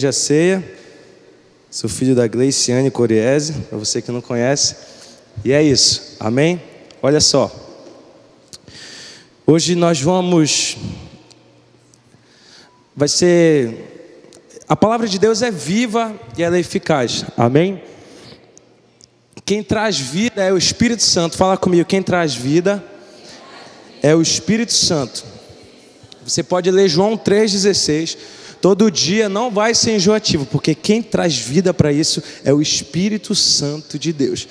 A ceia, sou filho da Gleiciane Coriese, para você que não conhece, e é isso, amém? Olha só, hoje a palavra de Deus é viva e ela é eficaz, amém? Quem traz vida é o Espírito Santo. Fala comigo, quem traz vida é o Espírito Santo. Você pode ler João 3,16. Todo dia não vai ser enjoativo, porque quem traz vida para isso é o Espírito Santo de Deus.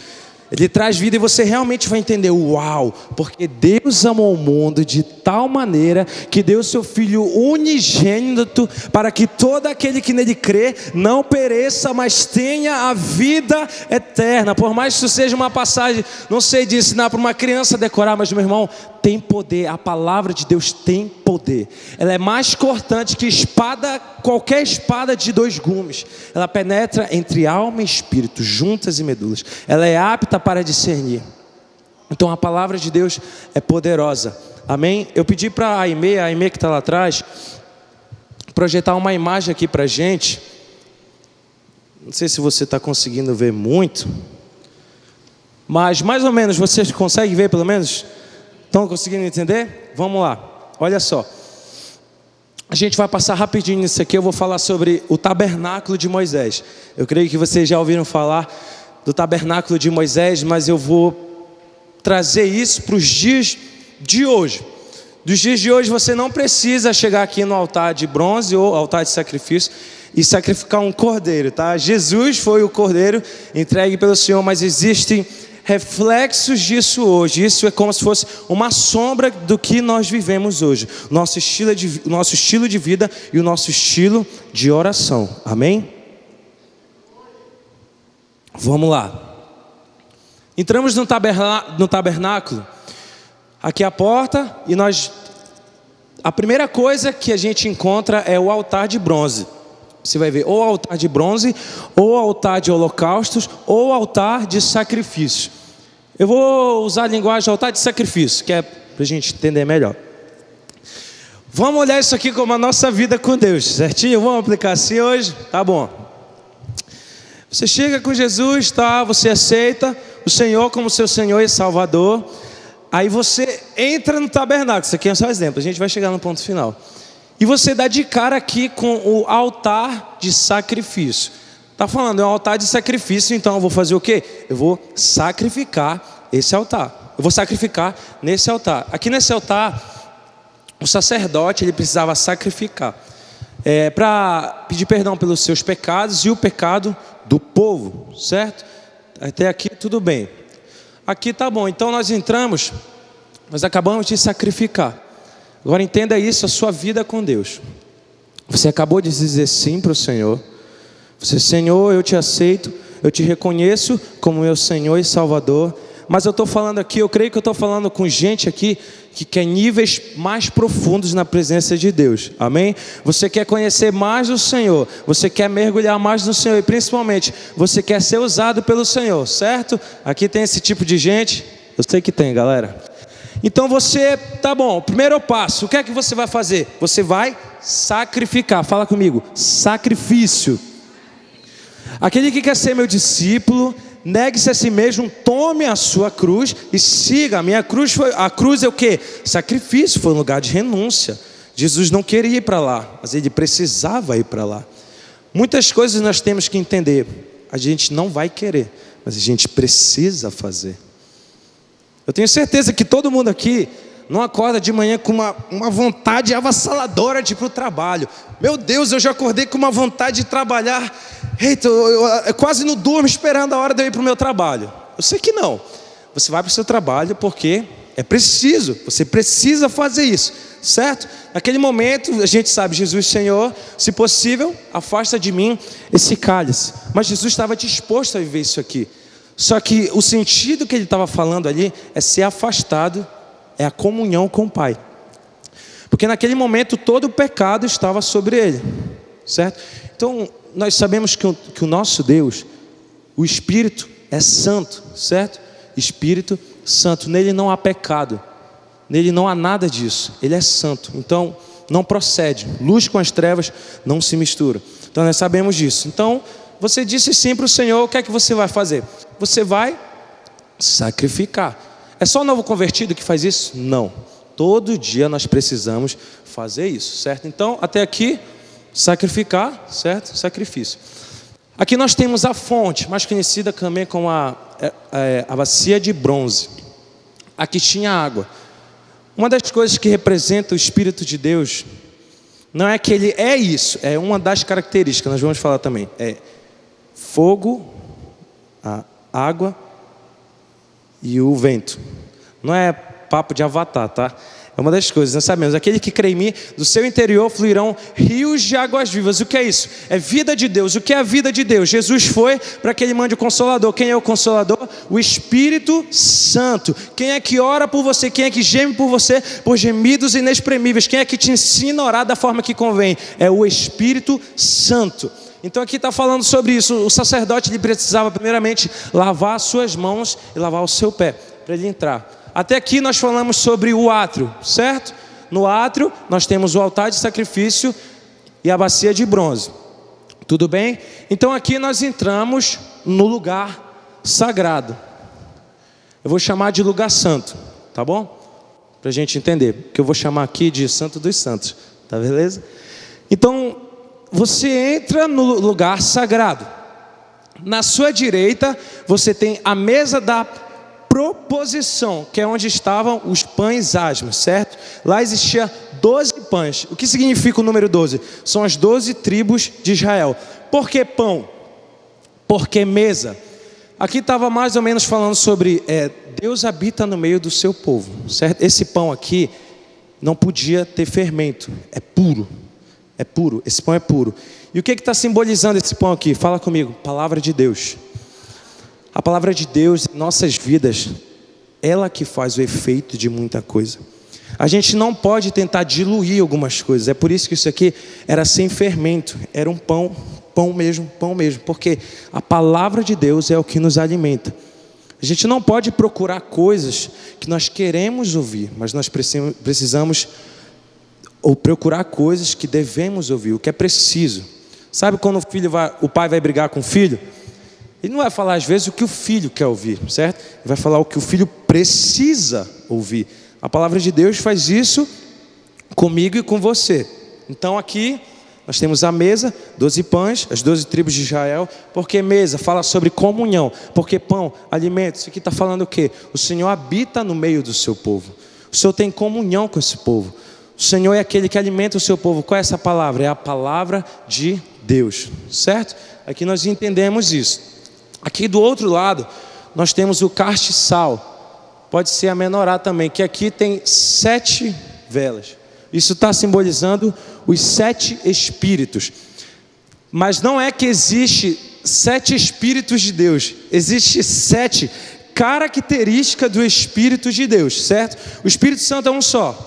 Ele traz vida e você realmente vai entender, uau, porque Deus amou o mundo de tal maneira que deu seu Filho unigênito para que todo aquele que nele crê não pereça, mas tenha a vida eterna. Por mais que isso seja uma passagem, não sei de ensinar para uma criança decorar, mas meu irmão, tem poder, a palavra de Deus tem poder. Ela é mais cortante que qualquer espada de 2 gumes. Ela penetra entre alma e espírito, juntas e medulas. Ela é apta para discernir. Então a palavra de Deus é poderosa, amém? Eu pedi para a Aimee que está lá atrás, projetar uma imagem aqui para a gente. Não sei se você está conseguindo ver muito, mas mais ou menos, vocês conseguem ver pelo menos? Estão conseguindo entender? Vamos lá, olha só. A gente vai passar rapidinho nisso aqui. Eu vou falar sobre o tabernáculo de Moisés. Eu creio que vocês já ouviram falar do tabernáculo de Moisés, mas eu vou trazer isso para os dias de hoje. Dos dias de hoje você não precisa chegar aqui no altar de bronze ou altar de sacrifício e sacrificar um cordeiro, tá? Jesus foi o cordeiro entregue pelo Senhor, mas existem reflexos disso hoje. Isso é como se fosse uma sombra do que nós vivemos hoje, nosso estilo de vida e o nosso estilo de oração, amém? Vamos lá. Entramos no tabernáculo, aqui é a porta, e a primeira coisa que a gente encontra é o altar de bronze. Você vai ver ou altar de bronze, ou altar de holocaustos, ou altar de sacrifício. Eu vou usar a linguagem altar de sacrifício, que é para a gente entender melhor. Vamos olhar isso aqui como a nossa vida com Deus, certinho? Vamos aplicar assim hoje? Tá bom. Você chega com Jesus, tá? Você aceita o Senhor como seu Senhor e Salvador. Aí você entra no tabernáculo. Isso aqui é só um exemplo, a gente vai chegar no ponto final. E você dá de cara aqui com o altar de sacrifício. Está falando, é um altar de sacrifício, então eu vou fazer o quê? Eu vou sacrificar esse altar. Eu vou sacrificar nesse altar. Aqui nesse altar, o sacerdote ele precisava sacrificar. Para pedir perdão pelos seus pecados e o pecado do povo, certo? Até aqui tudo bem. Aqui tá bom, então nós acabamos de sacrificar. Agora entenda isso, a sua vida com Deus. Você acabou de dizer sim para o Senhor. Você, Senhor, eu te aceito, eu te reconheço como meu Senhor e Salvador. Mas eu estou falando aqui, eu creio que eu estou falando com gente aqui que quer níveis mais profundos na presença de Deus, amém? Você quer conhecer mais o Senhor, você quer mergulhar mais no Senhor e principalmente, você quer ser usado pelo Senhor, certo? Aqui tem esse tipo de gente, eu sei que tem, galera. Então você, tá bom, primeiro passo, o que é que você vai fazer? Você vai sacrificar, fala comigo, sacrifício. Aquele que quer ser meu discípulo, negue-se a si mesmo, tome a sua cruz e siga. A cruz é o quê? Sacrifício, foi um lugar de renúncia. Jesus não queria ir para lá, mas ele precisava ir para lá. Muitas coisas nós temos que entender. A gente não vai querer, mas a gente precisa fazer. Eu tenho certeza que todo mundo aqui não acorda de manhã com uma vontade avassaladora de ir para o trabalho. Meu Deus, eu já acordei com uma vontade de trabalhar. Eita, eu quase não durmo esperando a hora de eu ir para o meu trabalho. Eu sei que não. Você vai para o seu trabalho porque é preciso. Você precisa fazer isso, certo? Naquele momento, a gente sabe, Jesus, Senhor, se possível, afasta de mim esse cálice. Mas Jesus estava disposto a viver isso aqui. Só que o sentido que ele estava falando ali é ser afastado, é a comunhão com o Pai. Porque naquele momento todo o pecado estava sobre ele, certo? Então nós sabemos que o nosso Deus, o Espírito é santo, certo? Espírito Santo, nele não há pecado, nele não há nada disso, ele é santo. Então não procede, luz com as trevas não se mistura. Então nós sabemos disso. Então você disse sim para o Senhor, o que é que você vai fazer? Você vai sacrificar. É só o novo convertido que faz isso? Não. Todo dia nós precisamos fazer isso, certo? Então até aqui, sacrificar, certo? Sacrifício. Aqui nós temos a fonte, mais conhecida também como a bacia de bronze. Aqui tinha água. Uma das coisas que representa o Espírito de Deus, não é que ele é isso, é uma das características, nós vamos falar também. É fogo, a água e o vento. Não é papo de Avatar, tá? É uma das coisas, nós sabemos. Aquele que crê em mim, do seu interior fluirão rios de águas vivas. O que é isso? É vida de Deus. O que é a vida de Deus? Jesus foi para que ele mande o Consolador. Quem é o Consolador? O Espírito Santo. Quem é que ora por você? Quem é que geme por você? Por gemidos inexprimíveis. Quem é que te ensina a orar da forma que convém? É o Espírito Santo. Então aqui está falando sobre isso. O sacerdote ele precisava primeiramente lavar as suas mãos e lavar o seu pé para ele entrar. Até aqui nós falamos sobre o átrio, certo? No átrio nós temos o altar de sacrifício e a bacia de bronze. Tudo bem? Então aqui nós entramos no lugar sagrado. Eu vou chamar de lugar santo, tá bom? Para a gente entender, que eu vou chamar aqui de Santo dos Santos, tá beleza? Então você entra no lugar sagrado. Na sua direita você tem a mesa da proposição, que é onde estavam os pães asmos, certo? Lá existia 12 pães. O que significa o número 12? São as 12 tribos de Israel. Por que pão? Por que mesa? Aqui estava mais ou menos falando sobre Deus habita no meio do seu povo, certo? Esse pão aqui não podia ter fermento, é puro, esse pão é puro. E o que está simbolizando esse pão aqui? Fala comigo, palavra de Deus. A palavra de Deus em nossas vidas, ela que faz o efeito de muita coisa. A gente não pode tentar diluir algumas coisas. É por isso que isso aqui era sem fermento. Era um pão mesmo. Porque a palavra de Deus é o que nos alimenta. A gente não pode procurar coisas que nós queremos ouvir, mas nós precisamos ou procurar coisas que devemos ouvir, o que é preciso. Sabe quando o pai vai brigar com o filho? Ele não vai falar às vezes o que o filho quer ouvir, certo? Ele vai falar o que o filho precisa ouvir. A palavra de Deus faz isso comigo e com você. Então aqui nós temos a mesa, 12 pães, as 12 tribos de Israel. Porque mesa fala sobre comunhão. Porque pão, alimento. Isso aqui está falando o quê? O Senhor habita no meio do seu povo. O Senhor tem comunhão com esse povo. O Senhor é aquele que alimenta o seu povo. Qual é essa palavra? É a palavra de Deus, certo? Aqui nós entendemos isso. Aqui do outro lado, nós temos o castiçal. Pode ser a menorá também, que aqui tem 7 velas. Isso está simbolizando os 7 espíritos. Mas não é que existe 7 espíritos de Deus. Existe 7 características do Espírito de Deus, certo? O Espírito Santo é um só.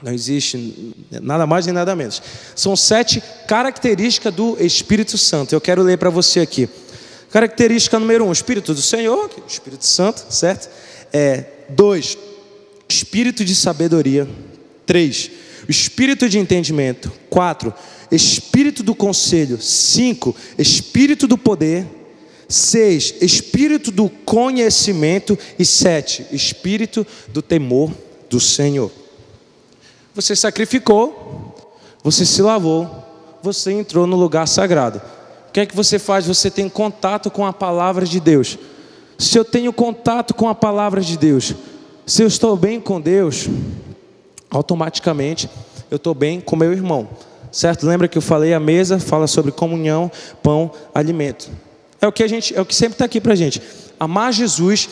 Não existe nada mais nem nada menos. São 7 características do Espírito Santo. Eu quero ler para você aqui. Característica número 1, Espírito do Senhor, Espírito Santo, certo? 2, Espírito de sabedoria. 3, Espírito de entendimento. 4, Espírito do conselho. 5, Espírito do poder. 6, Espírito do conhecimento. E 7, Espírito do temor do Senhor. Você sacrificou, você se lavou, você entrou no lugar sagrado. O que é que você faz? Você tem contato com a palavra de Deus. Se eu tenho contato com a palavra de Deus, se eu estou bem com Deus, automaticamente eu estou bem com meu irmão, certo? Lembra que eu falei, a mesa fala sobre comunhão, pão, alimento. É o que sempre está aqui para a gente. Amar Jesus,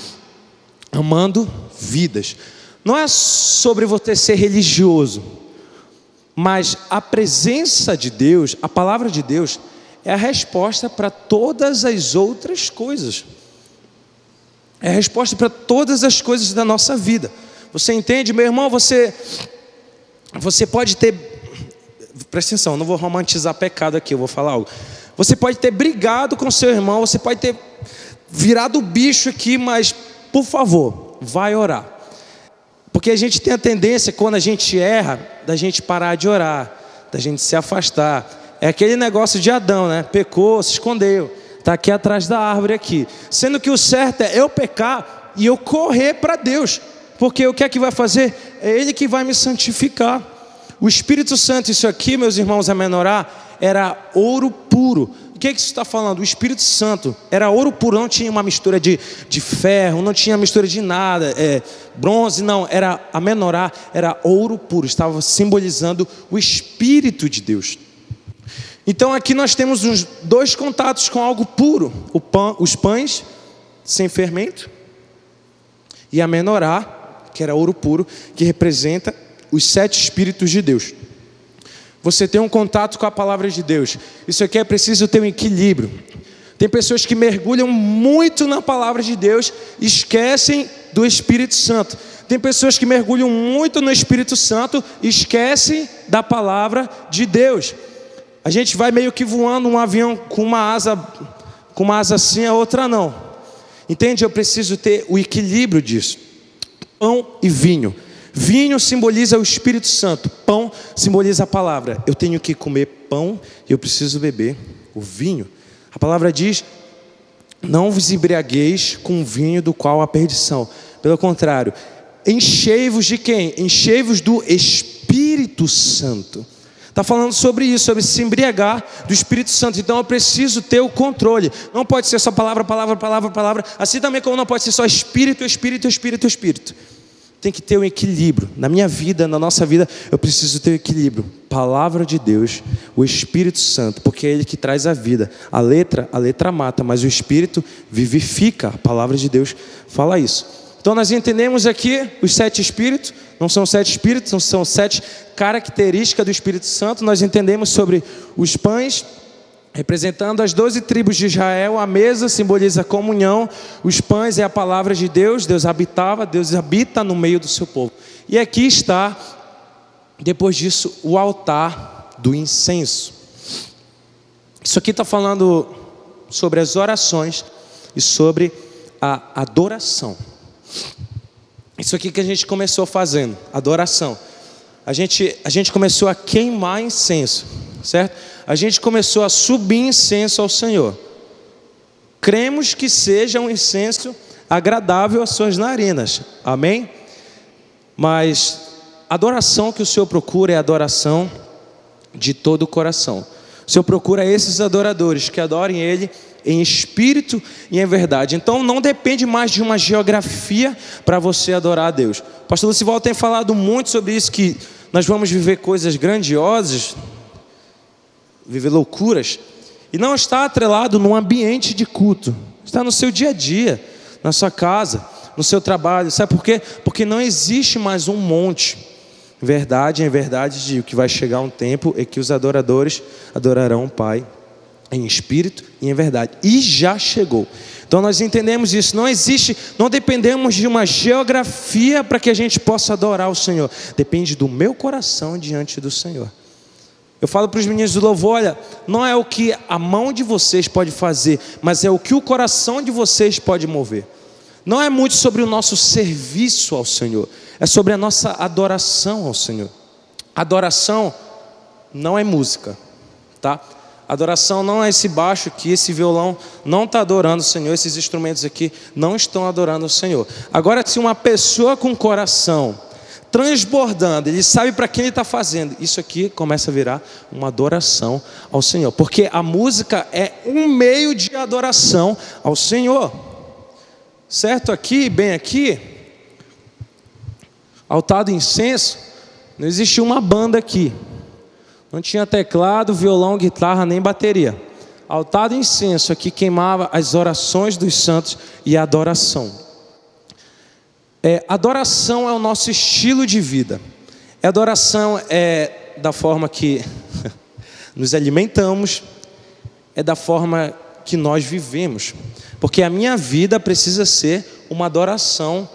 amando vidas. Não é sobre você ser religioso, mas a presença de Deus, a palavra de Deus, é a resposta para todas as outras coisas. É a resposta para todas as coisas da nossa vida. Você entende, meu irmão? Você pode ter... Presta atenção, não vou romantizar pecado aqui, eu vou falar algo. Você pode ter brigado com seu irmão, você pode ter virado o bicho aqui, mas, por favor, vai orar. Porque a gente tem a tendência, quando a gente erra, da gente parar de orar, da gente se afastar. É aquele negócio de Adão, né? Pecou, se escondeu, está aqui atrás da árvore aqui. Sendo que o certo é eu pecar e eu correr para Deus. Porque o que é que vai fazer? É Ele que vai me santificar. O Espírito Santo, isso aqui, meus irmãos, a menorá, era ouro puro. O que é que isso está falando? O Espírito Santo era ouro puro, não tinha uma mistura de ferro, não tinha mistura de nada, bronze, não. Era a menorá, era ouro puro, estava simbolizando o Espírito de Deus. Então aqui nós temos os dois contatos com algo puro: os pães sem fermento e a menorá, que era ouro puro, que representa os 7 Espíritos de Deus. Você tem um contato com a palavra de Deus. Isso aqui é preciso ter um equilíbrio. Tem pessoas que mergulham muito na palavra de Deus e esquecem do Espírito Santo. Tem pessoas que mergulham muito no Espírito Santo e esquecem da palavra de Deus. A gente vai meio que voando um avião com uma asa assim, a outra não. Entende? Eu preciso ter o equilíbrio disso. Pão e vinho. Vinho simboliza o Espírito Santo, pão simboliza a palavra. Eu tenho que comer pão e eu preciso beber o vinho. A palavra diz: não vos embriagueis com o vinho do qual há perdição. Pelo contrário, enchei-vos de quem? Enchei-vos do Espírito Santo. Está falando sobre isso, sobre se embriagar do Espírito Santo. Então eu preciso ter o controle. Não pode ser só palavra. Assim também como não pode ser só Espírito. Tem que ter um equilíbrio. Na minha vida, na nossa vida, eu preciso ter um equilíbrio. Palavra de Deus, o Espírito Santo, porque é Ele que traz a vida. A letra mata, mas o Espírito vivifica. A palavra de Deus fala isso. Então nós entendemos aqui os 7 Espíritos. Não são 7 Espíritos, são 7 características do Espírito Santo. Nós entendemos sobre os pães, representando as 12 tribos de Israel. A mesa simboliza a comunhão. Os pães é a palavra de Deus. Deus habita no meio do seu povo. E aqui está, depois disso, o altar do incenso. Isso aqui está falando sobre as orações e sobre a adoração. Isso aqui que a gente começou fazendo, adoração. A gente começou a queimar incenso, certo? A gente começou a subir incenso ao Senhor. Cremos que seja um incenso agradável às suas narinas, amém? Mas a adoração que o Senhor procura é a adoração de todo o coração. O Senhor procura esses adoradores que adorem Ele em espírito e em verdade. Então não depende mais de uma geografia para você adorar a Deus. O pastor Lucival tem falado muito sobre isso, que nós vamos viver coisas grandiosas, viver loucuras, e não está atrelado num ambiente de culto. Está no seu dia a dia, na sua casa, no seu trabalho. Sabe por quê? Porque não existe mais um monte. Verdade, em verdade, digo que vai chegar um tempo em que os adoradores adorarão o Pai em espírito e em verdade. E já chegou. Então nós entendemos isso. Não dependemos de uma geografia para que a gente possa adorar o Senhor. Depende do meu coração diante do Senhor. Eu falo para os meninos do louvor: olha, não é o que a mão de vocês pode fazer, mas é o que o coração de vocês pode mover. Não é muito sobre o nosso serviço ao Senhor, é sobre a nossa adoração ao Senhor. Adoração não é música, tá? Adoração não é esse baixo aqui, esse violão não está adorando o Senhor, esses instrumentos aqui não estão adorando o Senhor. Agora, se uma pessoa com coração transbordando, ele sabe para quem ele está fazendo, isso aqui começa a virar uma adoração ao Senhor, porque a música é um meio de adoração ao Senhor, certo? Aqui, bem aqui, altar do incenso, não existia uma banda aqui, não tinha teclado, violão, guitarra, nem bateria. Altar do incenso aqui queimava as orações dos santos e a adoração. Adoração é o nosso estilo de vida. Adoração é da forma que nos alimentamos, é da forma que nós vivemos. Porque a minha vida precisa ser uma adoração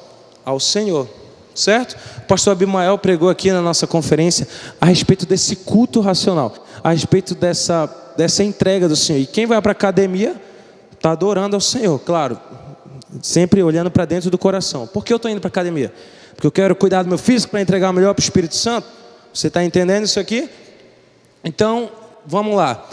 ao Senhor, certo? O pastor Abimael pregou aqui na nossa conferência a respeito desse culto racional, a respeito dessa entrega do Senhor. E quem vai para a academia está adorando ao Senhor, claro, sempre olhando para dentro do coração. Por que eu estou indo para a academia? Porque eu quero cuidar do meu físico para entregar melhor para o Espírito Santo. Você está entendendo isso aqui? Então, vamos lá.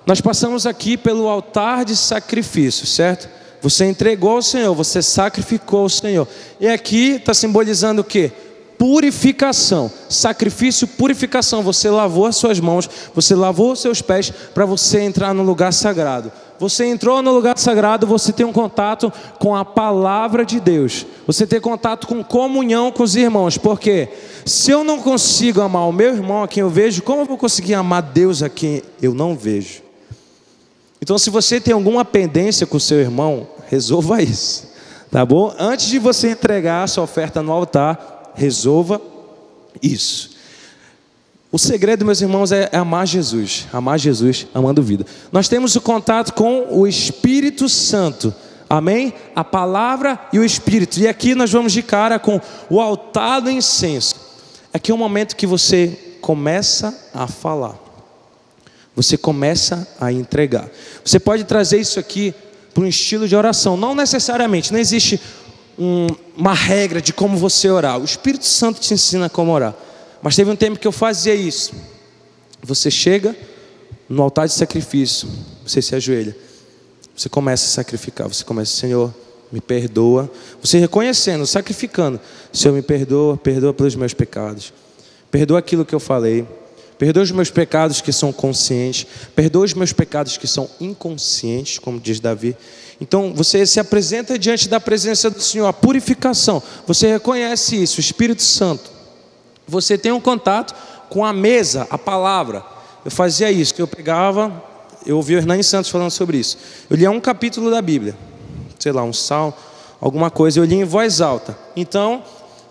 Nós passamos aqui pelo altar de sacrifício, certo? Você entregou ao Senhor, você sacrificou ao Senhor. E aqui está simbolizando o quê? Purificação, sacrifício, purificação. Você lavou as suas mãos, você lavou os seus pés para você entrar no lugar sagrado. Você entrou no lugar sagrado, você tem um contato com a palavra de Deus. Você tem contato com comunhão com os irmãos. Porque se eu não consigo amar o meu irmão a quem eu vejo, como eu vou conseguir amar Deus a quem eu não vejo? Então, se você tem alguma pendência com o seu irmão, resolva isso, tá bom? Antes de você entregar a sua oferta no altar, resolva isso. O segredo, meus irmãos, é amar Jesus, amando vida. Nós temos o contato com o Espírito Santo, amém? A palavra e o Espírito. E aqui nós vamos de cara com o altar do incenso. Aqui é o momento que você começa a falar. Você começa a entregar. Você pode trazer isso aqui para um estilo de oração. Não necessariamente, não existe uma regra de como você orar. O Espírito Santo te ensina como orar. Mas teve um tempo que eu fazia isso. Você chega no altar de sacrifício, você se ajoelha, você começa a sacrificar, você começa, Senhor, me perdoa. Você reconhecendo, sacrificando. Senhor, me perdoa, perdoa pelos meus pecados. Perdoa aquilo que eu falei. Perdoa os meus pecados que são conscientes. Perdoa os meus pecados que são inconscientes, como diz Davi. Então você se apresenta diante da presença do Senhor, a purificação. Você reconhece isso, o Espírito Santo. Você tem um contato com a mesa, a palavra. Eu fazia isso, que eu pegava, eu ouvi o Hernani Santos falando sobre isso. Eu lia um capítulo da Bíblia, sei lá, um salmo, alguma coisa, eu li em voz alta. Então,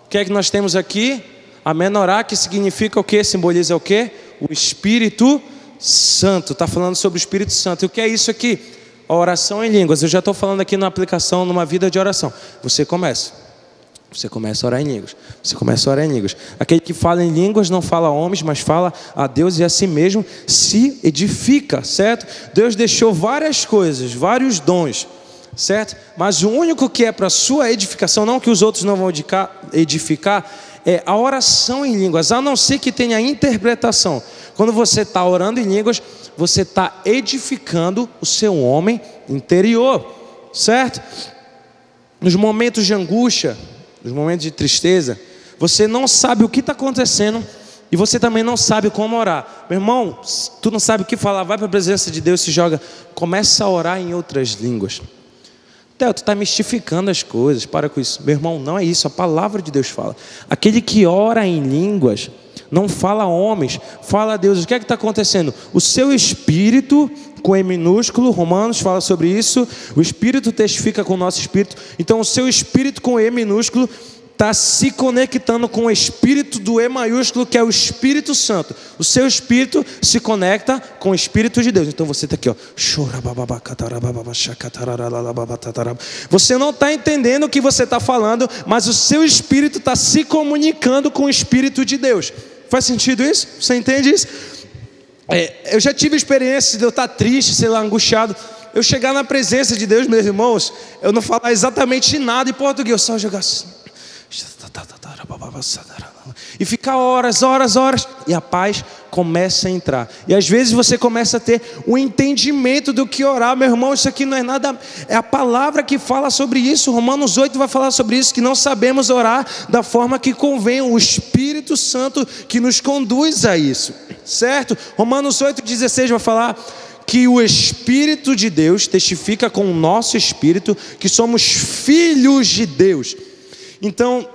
o que é que nós temos aqui? A menorá, que significa o quê? Simboliza o quê? O Espírito Santo. Está falando sobre o Espírito Santo. E o que é isso aqui? A oração em línguas. Eu já estou falando aqui na aplicação, numa vida de oração. Você começa a orar em línguas. Você começa a orar em línguas. Aquele que fala em línguas não fala a homens, mas fala a Deus e a si mesmo se edifica, certo? Deus deixou várias coisas, vários dons, certo? Mas o único que é para a sua edificação, não que os outros não vão edificar, é a oração em línguas, a não ser que tenha interpretação. Quando você está orando em línguas, você está edificando o seu homem interior, certo? Nos momentos de angústia, nos momentos de tristeza, você não sabe o que está acontecendo e você também não sabe como orar. Meu irmão, tu não sabe o que falar, vai para a presença de Deus, se joga, começa a orar em outras línguas. Theo, tu está mistificando as coisas, para com isso. Meu irmão, não é isso, a palavra de Deus fala. Aquele que ora em línguas, não fala a homens, fala a Deus. O que é que está acontecendo? O seu espírito, com E minúsculo, Romanos fala sobre isso, o espírito testifica com o nosso espírito. Então o seu espírito com E minúsculo está se conectando com o espírito do E maiúsculo, que é o Espírito Santo. O seu espírito se conecta com o Espírito de Deus. Então você está aqui, ó. Você não está entendendo o que você está falando, mas o seu espírito está se comunicando com o Espírito de Deus. Faz sentido isso? Você entende isso? Eu já tive experiência de eu estar triste, sei lá, angustiado. Eu chegar na presença de Deus, meus irmãos, eu não falar exatamente nada em português, eu só jogar assim. E ficar horas, e a paz começa a entrar. E às vezes você começa a ter o entendimento do que orar. Meu irmão, isso aqui não é nada, é a palavra que fala sobre isso. Romanos 8 vai falar sobre isso, que não sabemos orar da forma que convém. O Espírito Santo que nos conduz a isso, certo? Romanos 8,16 vai falar que o Espírito de Deus testifica com o nosso espírito que somos filhos de Deus. Então,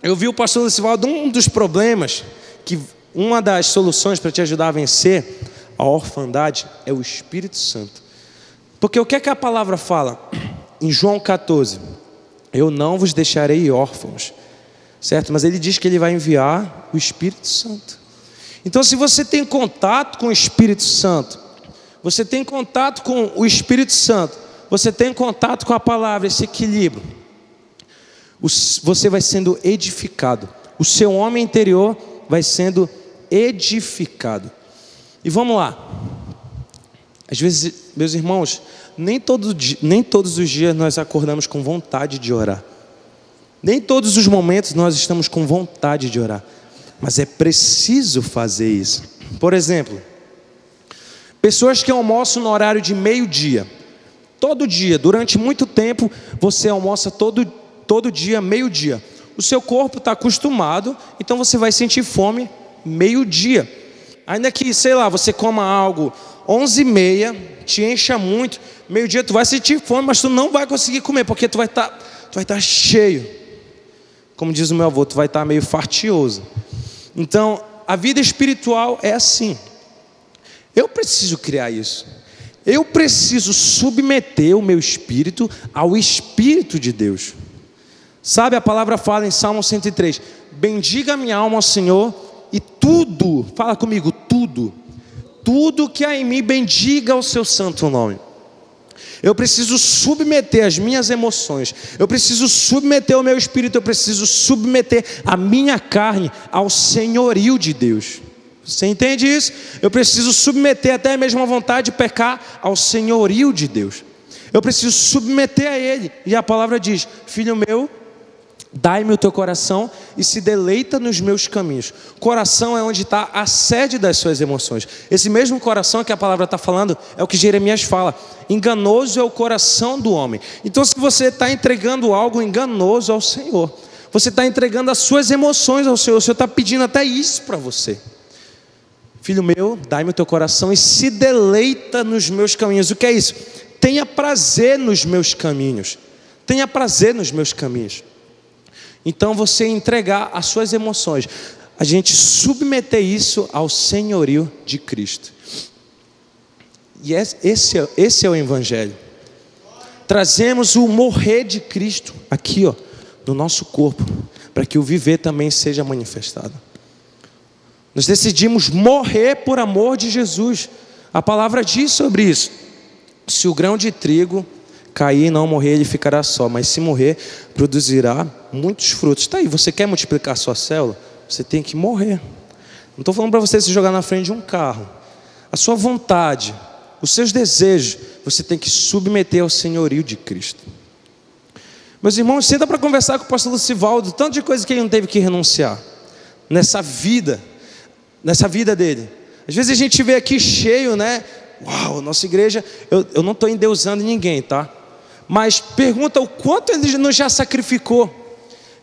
eu vi o pastor Lucivaldo, um dos problemas, que uma das soluções para te ajudar a vencer a orfandade é o Espírito Santo. Porque o que é que a palavra fala? Em João 14, eu não vos deixarei órfãos, certo? Mas ele diz que ele vai enviar o Espírito Santo. Então, se você tem contato com o Espírito Santo, você tem contato com o Espírito Santo, você tem contato com a palavra, esse equilíbrio, você vai sendo edificado. O seu homem interior vai sendo edificado. E vamos lá. Às vezes, meus irmãos, nem todos os dias nós acordamos com vontade de orar. Nem todos os momentos nós estamos com vontade de orar. Mas é preciso fazer isso. Por exemplo, Pessoas que almoçam no horário de meio-dia. Todo dia, durante muito tempo, você almoça todo dia, meio-dia. O seu corpo está acostumado, então você vai sentir fome meio-dia. Ainda que, sei lá, você coma algo 11h30, te encha muito, meio-dia tu vai sentir fome, mas tu não vai conseguir comer, porque tu vai estar cheio. Como diz o meu avô, tu vai estar meio fartioso. Então, a vida espiritual é assim. Eu preciso criar isso. Eu preciso submeter o meu espírito ao Espírito de Deus. Sabe, a palavra fala em Salmo 103: bendiga minha alma ao Senhor, e tudo, fala comigo, tudo que há em mim, bendiga o seu santo nome. Eu preciso submeter as minhas emoções, eu preciso submeter o meu espírito, eu preciso submeter a minha carne ao senhorio de Deus. Você entende isso? Eu preciso submeter até mesmo a vontade de pecar ao senhorio de Deus. Eu preciso submeter a Ele. E a palavra diz: filho meu, dai-me o teu coração e se deleita nos meus caminhos. Coração é onde está a sede das suas emoções. Esse mesmo coração que a palavra está falando é o que Jeremias fala: enganoso é o coração do homem. Então, se você está entregando algo enganoso ao Senhor, você está entregando as suas emoções ao Senhor. O Senhor está pedindo até isso para você. Filho meu, dai-me o teu coração e se deleita nos meus caminhos. O que é isso? Tenha prazer nos meus caminhos. Tenha prazer nos meus caminhos. Então você entregar as suas emoções, a gente submeter isso ao senhorio de Cristo. E esse é o Evangelho. Trazemos o morrer de Cristo aqui, no nosso corpo, para que o viver também seja manifestado. Nós decidimos morrer por amor de Jesus. A palavra diz sobre isso: se o grão de trigo cair e não morrer, ele ficará só, mas se morrer, produzirá muitos frutos. Está aí, você quer multiplicar a sua célula? Você tem que morrer. Não estou falando para você se jogar na frente de um carro. A sua vontade, os seus desejos, você tem que submeter ao senhorio de Cristo. Meus irmãos, senta para conversar com o pastor Lucivaldo, tanto de coisa que ele não teve que renunciar nessa vida dele. Às vezes a gente vê aqui cheio, né? Uau, nossa igreja, eu não estou endeusando ninguém, tá? Mas pergunta o quanto ele não já sacrificou.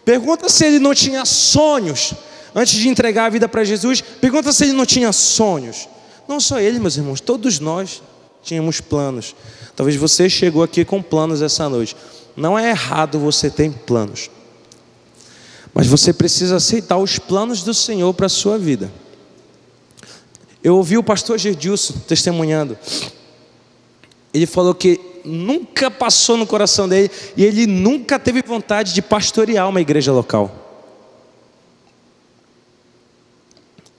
Pergunta se ele não tinha sonhos antes de entregar a vida para Jesus. Pergunta se ele não tinha sonhos. Não só ele, meus irmãos, todos nós tínhamos planos. Talvez você chegou aqui com planos essa noite. Não é errado você ter planos, mas você precisa aceitar os planos do Senhor para a sua vida. Eu ouvi o pastor Gedilson testemunhando. Ele falou que nunca passou no coração dele e ele nunca teve vontade de pastorear uma igreja local.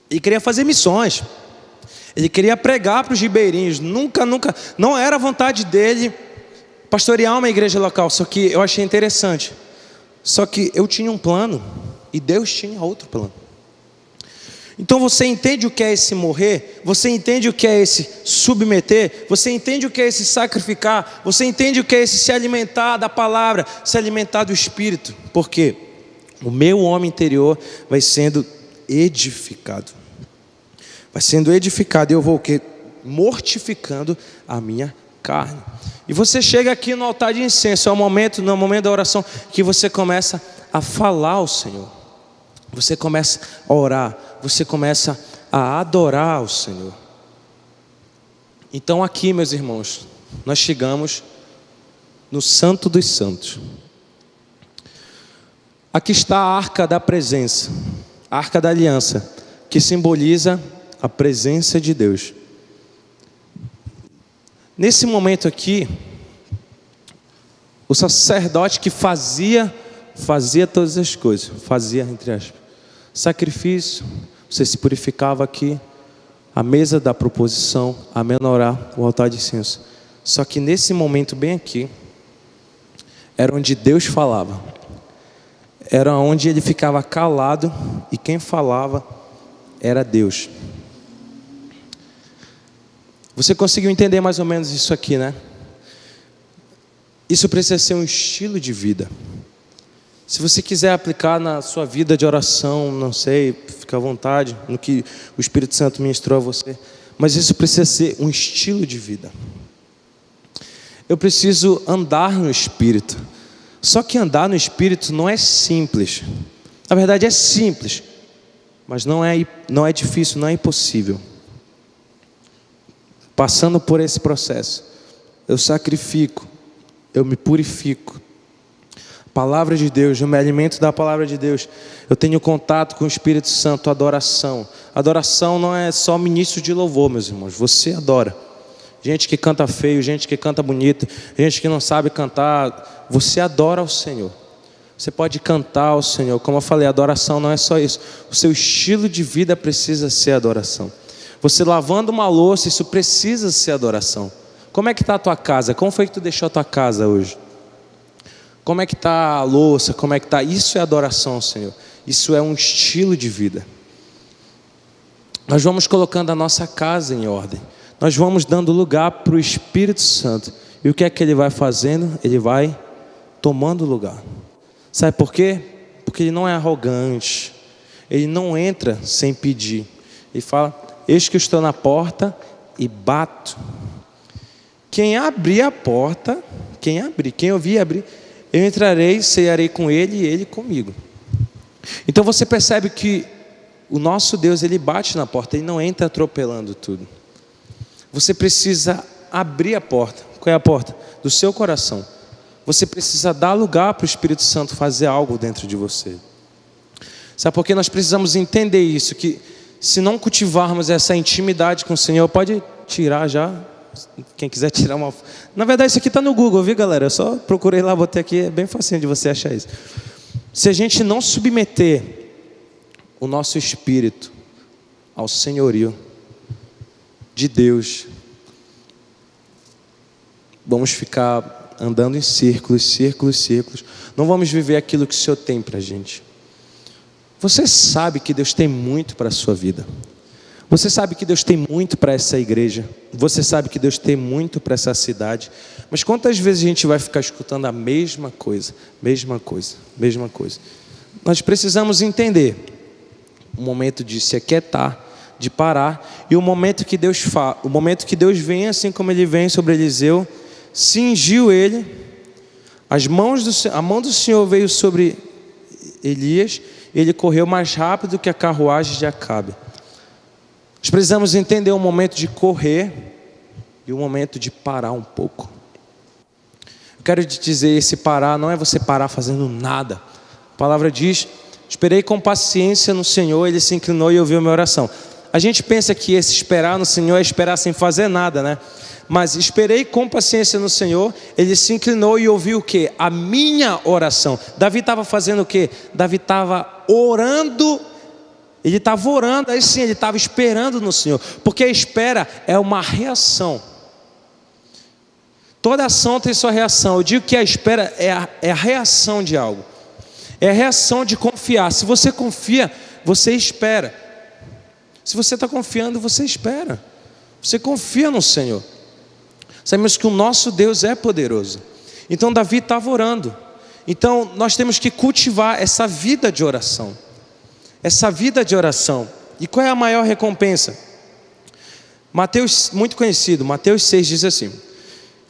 Ele queria fazer missões. Ele queria pregar para os ribeirinhos. Nunca, não era vontade dele pastorear uma igreja local. Só que eu achei interessante. Só que eu tinha um plano e Deus tinha outro plano. Então você entende o que é esse morrer? Você entende o que é esse submeter? Você entende o que é esse sacrificar? Você entende o que é esse se alimentar da palavra, se alimentar do Espírito? Porque o meu homem interior vai sendo edificado. Vai sendo edificado e eu vou o quê? Mortificando a minha carne. E você chega aqui no altar de incenso, no momento da oração, que você começa a falar ao Senhor. Você começa a orar, você começa a adorar ao Senhor. Então aqui, meus irmãos, nós chegamos no Santo dos Santos. Aqui está a Arca da Presença, a Arca da Aliança, que simboliza a presença de Deus. Nesse momento aqui, o sacerdote que fazia todas as coisas, fazia entre aspas, sacrifício, você se purificava aqui, a mesa da proposição, a menorá, o altar de incenso. Só que nesse momento bem aqui, era onde Deus falava, era onde ele ficava calado e quem falava era Deus. Você conseguiu entender mais ou menos isso aqui, né? Isso precisa ser um estilo de vida. Se você quiser aplicar na sua vida de oração, não sei, fica à vontade, no que o Espírito Santo ministrou a você. mas isso precisa ser um estilo de vida. Eu preciso andar no Espírito. Só que andar no Espírito não é simples. Na verdade é simples, mas não é difícil, não é impossível. Passando por esse processo, eu sacrifico, eu me purifico. Palavra de Deus, eu me alimento da palavra de Deus. Eu tenho contato com o Espírito Santo, adoração. Adoração não é só ministro de louvor, meus irmãos. Você adora. Gente que canta feio, gente que canta bonito, gente que não sabe cantar. Você adora ao Senhor. Você pode cantar ao Senhor. Como eu falei, adoração não é só isso. O seu estilo de vida precisa ser adoração. Você lavando uma louça, isso precisa ser adoração. Como é que está a tua casa? Como foi que tu deixou a tua casa hoje? Como é que está a louça? Como é que está? Isso é adoração ao Senhor. Isso é um estilo de vida. Nós vamos colocando a nossa casa em ordem. Nós vamos dando lugar para o Espírito Santo. E o que é que Ele vai fazendo? Ele vai tomando lugar. Sabe por quê? Porque Ele não é arrogante. Ele não entra sem pedir. Ele fala: eis que eu estou na porta e bato. Quem abrir a porta, quem ouvir abrir, eu entrarei, cearei com ele e ele comigo. Então você percebe que o nosso Deus, Ele bate na porta, Ele não entra atropelando tudo. Você precisa abrir a porta. Qual é a porta? Do seu coração. Você precisa dar lugar para o Espírito Santo fazer algo dentro de você. Sabe por que nós precisamos entender isso? Que se não cultivarmos essa intimidade com o Senhor, pode tirar já. Quem quiser tirar uma... Na verdade isso aqui está no Google, viu galera? Eu só procurei lá, botei aqui, é bem facinho de você achar isso. Se a gente não submeter o nosso espírito ao senhorio de Deus, vamos ficar andando em círculos, círculos, círculos. Não vamos viver aquilo que o Senhor tem para a gente. Você sabe que Deus tem muito para a sua vida. Você sabe que Deus tem muito para essa igreja. Você sabe que Deus tem muito para essa cidade. Mas quantas vezes a gente vai ficar escutando a mesma coisa? Mesma coisa, mesma coisa. Nós precisamos entender o momento de se aquietar, de parar, e o momento que Deus fala, o momento que Deus vem, assim como Ele vem sobre Eliseu, cingiu ele, a mão do Senhor veio sobre Elias, e ele correu mais rápido que a carruagem de Acabe. Nós precisamos entender o momento de correr e o momento de parar um pouco. Eu quero te dizer, esse parar não é você parar fazendo nada. A palavra diz: esperei com paciência no Senhor, Ele se inclinou e ouviu a minha oração. A gente pensa que esse esperar no Senhor é esperar sem fazer nada, né? Mas esperei com paciência no Senhor, Ele se inclinou e ouviu o quê? A minha oração. Davi estava fazendo o quê? Davi estava orando. Ele estava orando, aí sim, ele estava esperando no Senhor. Porque a espera é uma reação. Toda ação tem sua reação. Eu digo que a espera é a reação de algo. É a reação de confiar. Se você confia, você espera. Se você está confiando, você espera. Você confia no Senhor. Sabemos que o nosso Deus é poderoso. Então Davi estava orando. Então nós temos que cultivar essa vida de oração. Essa vida de oração. E qual é a maior recompensa? Mateus, muito conhecido, Mateus 6 diz assim,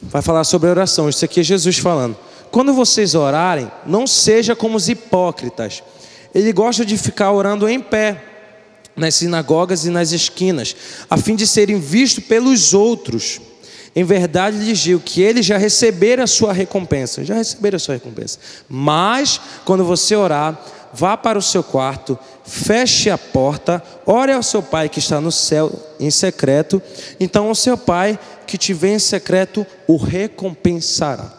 vai falar sobre a oração, isso aqui é Jesus falando: quando vocês orarem, não seja como os hipócritas. Ele gosta de ficar orando em pé, nas sinagogas e nas esquinas, a fim de serem vistos pelos outros. Em verdade lhes digo que eles já receberam a sua recompensa. Já receberam a sua recompensa. Mas, quando você orar, vá para o seu quarto, feche a porta, ore ao seu pai que está no céu em secreto. Então o seu pai que te vê em secreto o recompensará.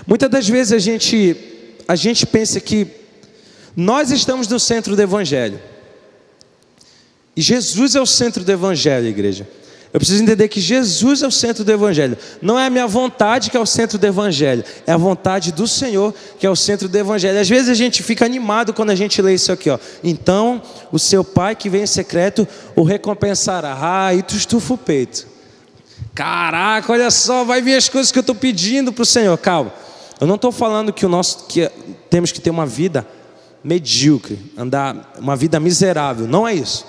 Muitas das vezes a gente pensa que nós estamos no centro do evangelho. E Jesus é o centro do evangelho, igreja. Eu preciso entender que Jesus é o centro do evangelho. Não é a minha vontade que é o centro do evangelho, é a vontade do Senhor que é o centro do evangelho. Às vezes a gente fica animado quando a gente lê isso aqui, ó. Então o seu pai que vem em secreto o recompensará. Ah, e tu estufa o peito. Caraca, olha só, vai vir as coisas que eu estou pedindo para o Senhor. Calma, eu não estou falando que temos que ter uma vida medíocre, andar uma vida miserável. Não é isso.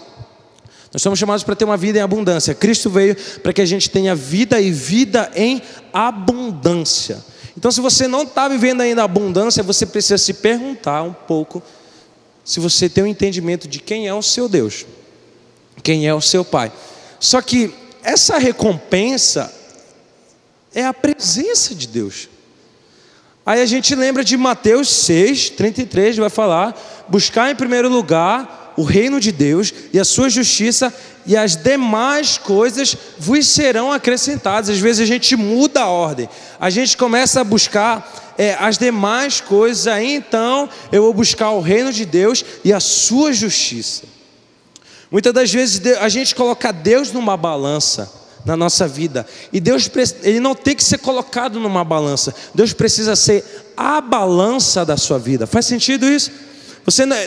Nós somos chamados para ter uma vida em abundância. Cristo veio para que a gente tenha vida e vida em abundância. Então, se você não está vivendo ainda a abundância, você precisa se perguntar um pouco se você tem um entendimento de quem é o seu Deus, quem é o seu Pai. Só que essa recompensa é a presença de Deus. Aí a gente lembra de Mateus 6:33, vai falar: buscar em primeiro lugar o reino de Deus e a sua justiça, e as demais coisas vos serão acrescentadas. Às vezes a gente muda a ordem, a gente começa a buscar as demais coisas, aí então eu vou buscar o reino de Deus e a sua justiça. Muitas das vezes a gente coloca Deus numa balança na nossa vida, e Deus, ele não tem que ser colocado numa balança. Deus precisa ser a balança da sua vida. Faz sentido isso?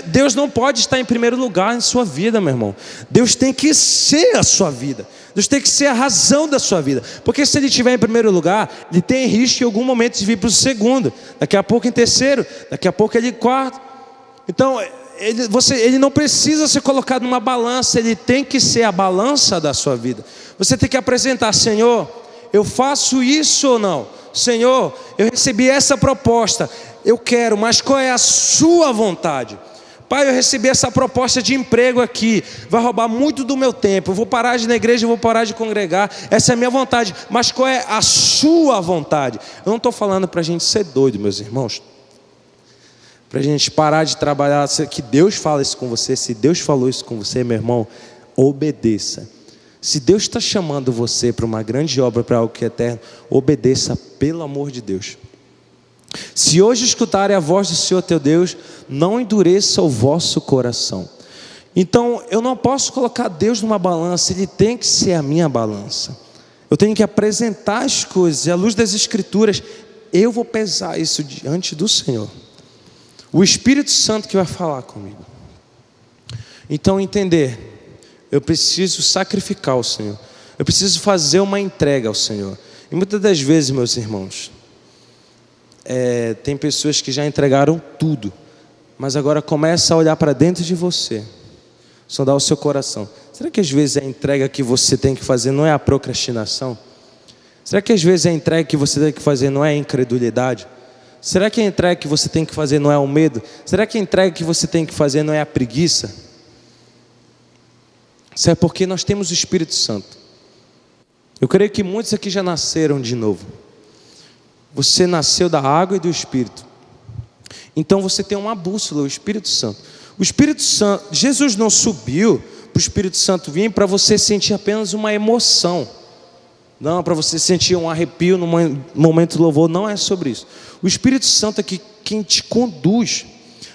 Deus não pode estar em primeiro lugar em sua vida, meu irmão. Deus tem que ser a sua vida. Deus tem que ser a razão da sua vida. Porque se Ele estiver em primeiro lugar, Ele tem risco em algum momento de vir para o segundo, daqui a pouco em terceiro, daqui a pouco Ele em quarto. Então ele não precisa ser colocado numa balança. Ele tem que ser a balança da sua vida. Você tem que apresentar: Senhor, eu faço isso ou não? Senhor, eu recebi essa proposta, eu quero, mas qual é a sua vontade? Pai, eu recebi essa proposta de emprego aqui, vai roubar muito do meu tempo, eu vou parar de ir na igreja, eu vou parar de congregar, essa é a minha vontade, mas qual é a sua vontade? Eu não estou falando para a gente ser doido, meus irmãos, para a gente parar de trabalhar, que Deus fala isso com você. Se Deus falou isso com você, meu irmão, obedeça. Se Deus está chamando você para uma grande obra, para algo que é eterno, obedeça, pelo amor de Deus. Se hoje escutarem a voz do Senhor teu Deus, não endureça o vosso coração. Então eu não posso colocar Deus numa balança, Ele tem que ser a minha balança. Eu tenho que apresentar as coisas, e à luz das Escrituras, eu vou pesar isso diante do Senhor. O Espírito Santo que vai falar comigo. Então entender, eu preciso sacrificar ao Senhor, eu preciso fazer uma entrega ao Senhor. E muitas das vezes, meus irmãos, tem pessoas que já entregaram tudo, mas agora começa a olhar para dentro de você, sondar o seu coração. Será que às vezes a entrega que você tem que fazer não é a procrastinação? Será que às vezes a entrega que você tem que fazer não é a incredulidade? Será que a entrega que você tem que fazer não é o medo? Será que a entrega que você tem que fazer não é a preguiça? Isso é porque nós temos o Espírito Santo. Eu creio que muitos aqui já nasceram de novo. Você nasceu da água e do Espírito. Então você tem uma bússola, o Espírito Santo. O Espírito Santo, Jesus não subiu para o Espírito Santo vir para você sentir apenas uma emoção. Não, para você sentir um arrepio no momento do louvor. Não é sobre isso. O Espírito Santo é quem te conduz.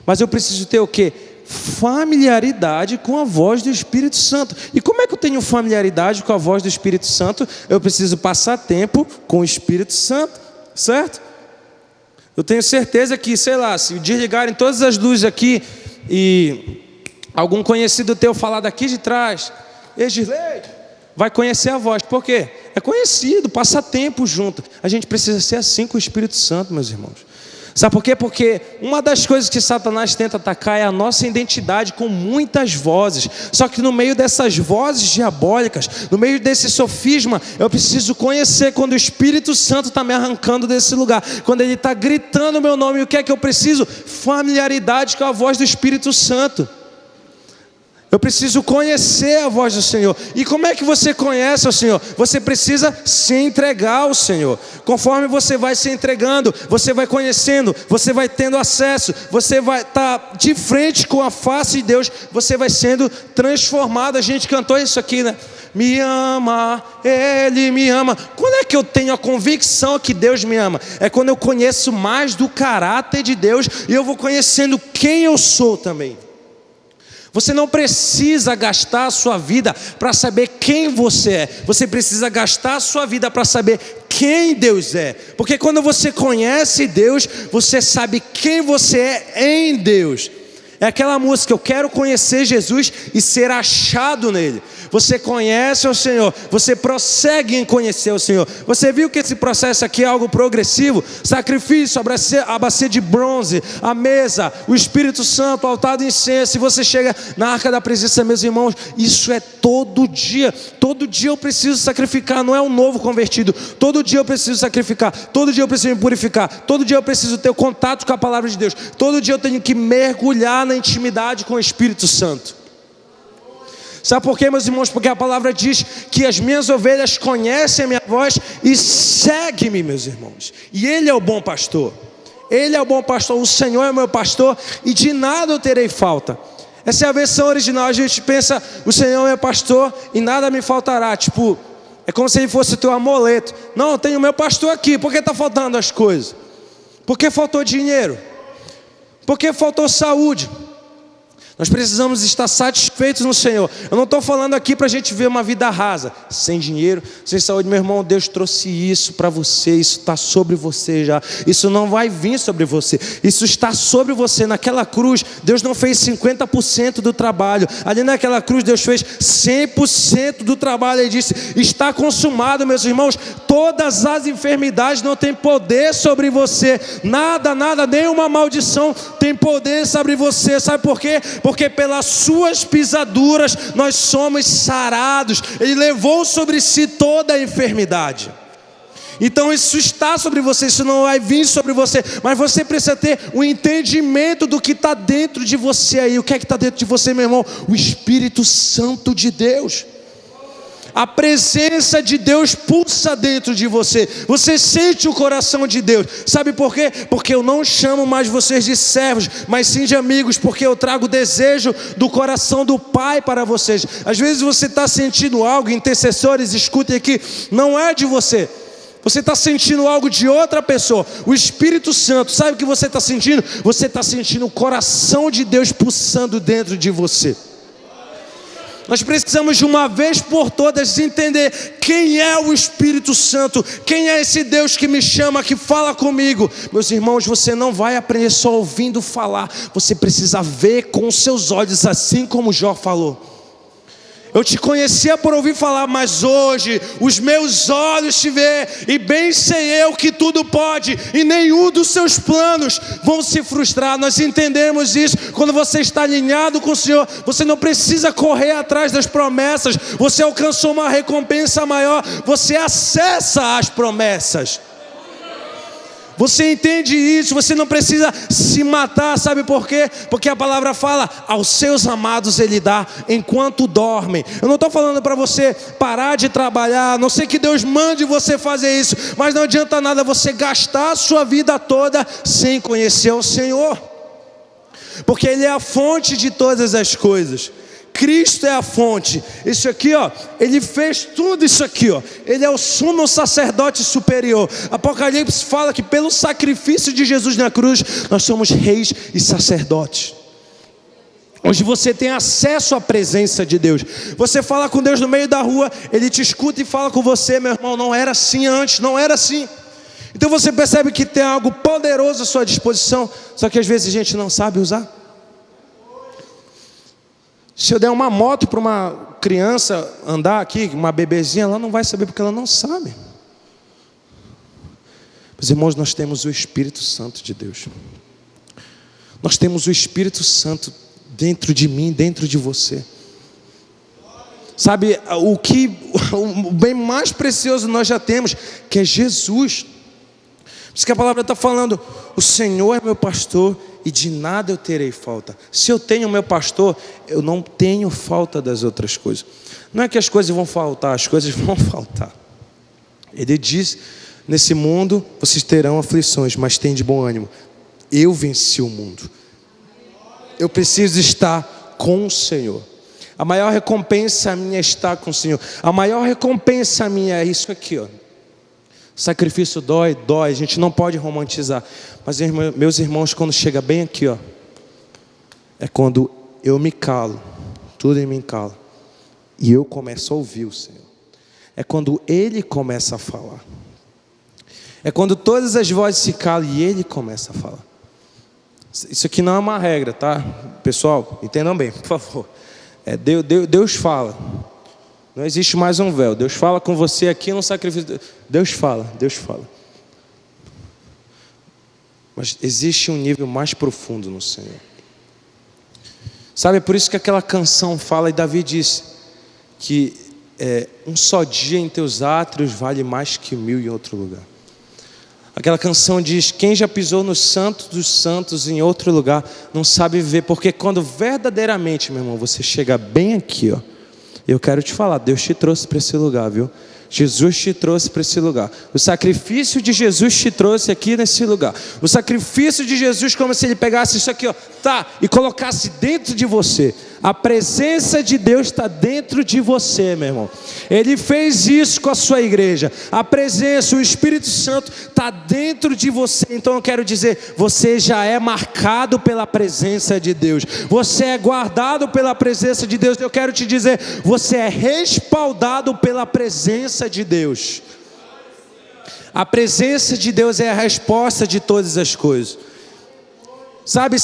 Mas eu preciso ter o quê? Familiaridade com a voz do Espírito Santo. E como é que eu tenho familiaridade com a voz do Espírito Santo? Eu preciso passar tempo com o Espírito Santo, certo? Eu tenho certeza que, sei lá, se desligarem todas as luzes aqui e algum conhecido teu falar daqui de trás: Ei, Gisley, vai conhecer a voz. Por quê? É conhecido, passa tempo junto. A gente precisa ser assim com o Espírito Santo, meus irmãos. Sabe por quê? Porque uma das coisas que Satanás tenta atacar é a nossa identidade com muitas vozes. Só que no meio dessas vozes diabólicas, no meio desse sofisma, eu preciso conhecer quando o Espírito Santo está me arrancando desse lugar. Quando Ele está gritando o meu nome, o que é que eu preciso? Familiaridade com a voz do Espírito Santo. Eu preciso conhecer a voz do Senhor. E como é que você conhece o Senhor? Você precisa se entregar ao Senhor. Conforme você vai se entregando, você vai conhecendo, você vai tendo acesso, você vai estar de frente com a face de Deus, você vai sendo transformado. A gente cantou isso aqui, né? Me ama, Ele me ama. Quando é que eu tenho a convicção que Deus me ama? É quando eu conheço mais do caráter de Deus e eu vou conhecendo quem eu sou também. Você não precisa gastar a sua vida para saber quem você é. Você precisa gastar a sua vida para saber quem Deus é. Porque quando você conhece Deus, você sabe quem você é em Deus. É aquela música: eu quero conhecer Jesus e ser achado nele. Você conhece o Senhor, você prossegue em conhecer o Senhor. Você viu que esse processo aqui é algo progressivo? Sacrifício, a bacia de bronze, a mesa, o Espírito Santo, o altar do incenso. E você chega na arca da presença, meus irmãos, isso é todo dia. Todo dia eu preciso sacrificar, não é um novo convertido. Todo dia eu preciso sacrificar, todo dia eu preciso me purificar, todo dia eu preciso ter contato com a palavra de Deus. Todo dia eu tenho que mergulhar na intimidade com o Espírito Santo. Sabe por quê, meus irmãos? Porque a palavra diz que as minhas ovelhas conhecem a minha voz e seguem-me, meus irmãos. E Ele é o bom pastor. Ele é o bom pastor, o Senhor é o meu pastor e de nada eu terei falta. Essa é a versão original. A gente pensa, o Senhor é meu pastor e nada me faltará. Tipo, é como se Ele fosse o teu amuleto. Não, eu tenho o meu pastor aqui. Por que está faltando as coisas? Por que faltou dinheiro? Por que faltou saúde? Nós precisamos estar satisfeitos no Senhor. Eu não estou falando aqui para a gente ver uma vida rasa, sem dinheiro, sem saúde. Meu irmão, Deus trouxe isso para você. Isso está sobre você já. Isso não vai vir sobre você. Isso está sobre você. Naquela cruz, Deus não fez 50% do trabalho. Ali naquela cruz, Deus fez 100% do trabalho. Ele disse, está consumado, meus irmãos. Todas as enfermidades não têm poder sobre você. Nada, nenhuma maldição tem poder sobre você. Sabe por quê? Porque pelas suas pisaduras nós somos sarados. Ele levou sobre si toda a enfermidade. Então isso está sobre você, isso não vai vir sobre você. Mas você precisa ter um entendimento do que está dentro de você aí. O que é que está dentro de você, meu irmão? O Espírito Santo de Deus. A presença de Deus pulsa dentro de você. Você sente o coração de Deus. Sabe por quê? Porque eu não chamo mais vocês de servos, mas sim de amigos. Porque eu trago o desejo do coração do Pai para vocês. Às vezes você está sentindo algo, intercessores, escutem aqui, não é de você. Você está sentindo algo de outra pessoa. O Espírito Santo, sabe o que você está sentindo? Você está sentindo o coração de Deus pulsando dentro de você. Nós precisamos de uma vez por todas entender quem é o Espírito Santo, quem é esse Deus que me chama, que fala comigo. Meus irmãos, você não vai aprender só ouvindo falar, você precisa ver com os seus olhos, assim como Jó falou. Eu te conhecia por ouvir falar, mas hoje os meus olhos te vê, e bem sei eu que tudo pode, e nenhum dos seus planos vão se frustrar. Nós entendemos isso. Quando você está alinhado com o Senhor, você não precisa correr atrás das promessas. Você alcançou uma recompensa maior, você acessa as promessas. Você entende isso, você não precisa se matar, sabe por quê? Porque a palavra fala, aos seus amados Ele dá enquanto dormem. Eu não estou falando para você parar de trabalhar, a não sei que Deus mande você fazer isso, mas não adianta nada você gastar a sua vida toda sem conhecer o Senhor. Porque Ele é a fonte de todas as coisas. Cristo é a fonte. Isso aqui, ó, Ele fez tudo isso aqui, ó. Ele é o sumo sacerdote superior. Apocalipse fala que pelo sacrifício de Jesus na cruz, nós somos reis e sacerdotes. Hoje você tem acesso à presença de Deus. Você fala com Deus no meio da rua, Ele te escuta e fala com você, meu irmão. Não era assim antes, não era assim. Então você percebe que tem algo poderoso à sua disposição, só que às vezes a gente não sabe usar. Se eu der uma moto para uma criança andar aqui, uma bebezinha, ela não vai saber porque ela não sabe. Meus irmãos, nós temos o Espírito Santo de Deus. Nós temos o Espírito Santo dentro de mim, dentro de você. Sabe, o bem mais precioso nós já temos, que é Jesus. Por isso que a palavra está falando, o Senhor é meu pastor e de nada eu terei falta. Se eu tenho o meu pastor, eu não tenho falta das outras coisas. Não é que as coisas vão faltar, as coisas vão faltar. Ele diz, nesse mundo vocês terão aflições, mas tem de bom ânimo. Eu venci o mundo. Eu preciso estar com o Senhor. A maior recompensa minha é estar com o Senhor. A maior recompensa minha é isso aqui, ó. Sacrifício dói, a gente não pode romantizar. Mas meus irmãos, quando chega bem aqui, ó, é quando eu me calo, tudo em mim cala, e eu começo a ouvir o Senhor. É quando Ele começa a falar. É quando todas as vozes se calam e Ele começa a falar. Isso aqui não é uma regra, tá? Pessoal, entendam bem, por favor. Deus fala. Não existe mais um véu. Deus fala com você aqui no sacrifício. Deus fala. Mas existe um nível mais profundo no Senhor. Sabe, é por isso que aquela canção fala, e Davi disse que um só dia em teus átrios vale mais que 1000 em outro lugar. Aquela canção diz: quem já pisou no santo dos santos em outro lugar não sabe viver. Porque quando verdadeiramente, meu irmão, você chega bem aqui, ó, eu quero te falar, Deus te trouxe para esse lugar, viu? Jesus te trouxe para esse lugar. O sacrifício de Jesus te trouxe aqui nesse lugar. O sacrifício de Jesus, como se Ele pegasse isso aqui, ó, e colocasse dentro de você. A presença de Deus está dentro de você, meu irmão. Ele fez isso com a sua igreja. A presença, o Espírito Santo está dentro de você. Então eu quero dizer, você já é marcado pela presença de Deus. Você é guardado pela presença de Deus. Eu quero te dizer, você é respaldado pela presença de Deus. A presença de Deus é a resposta de todas as coisas. Sabe,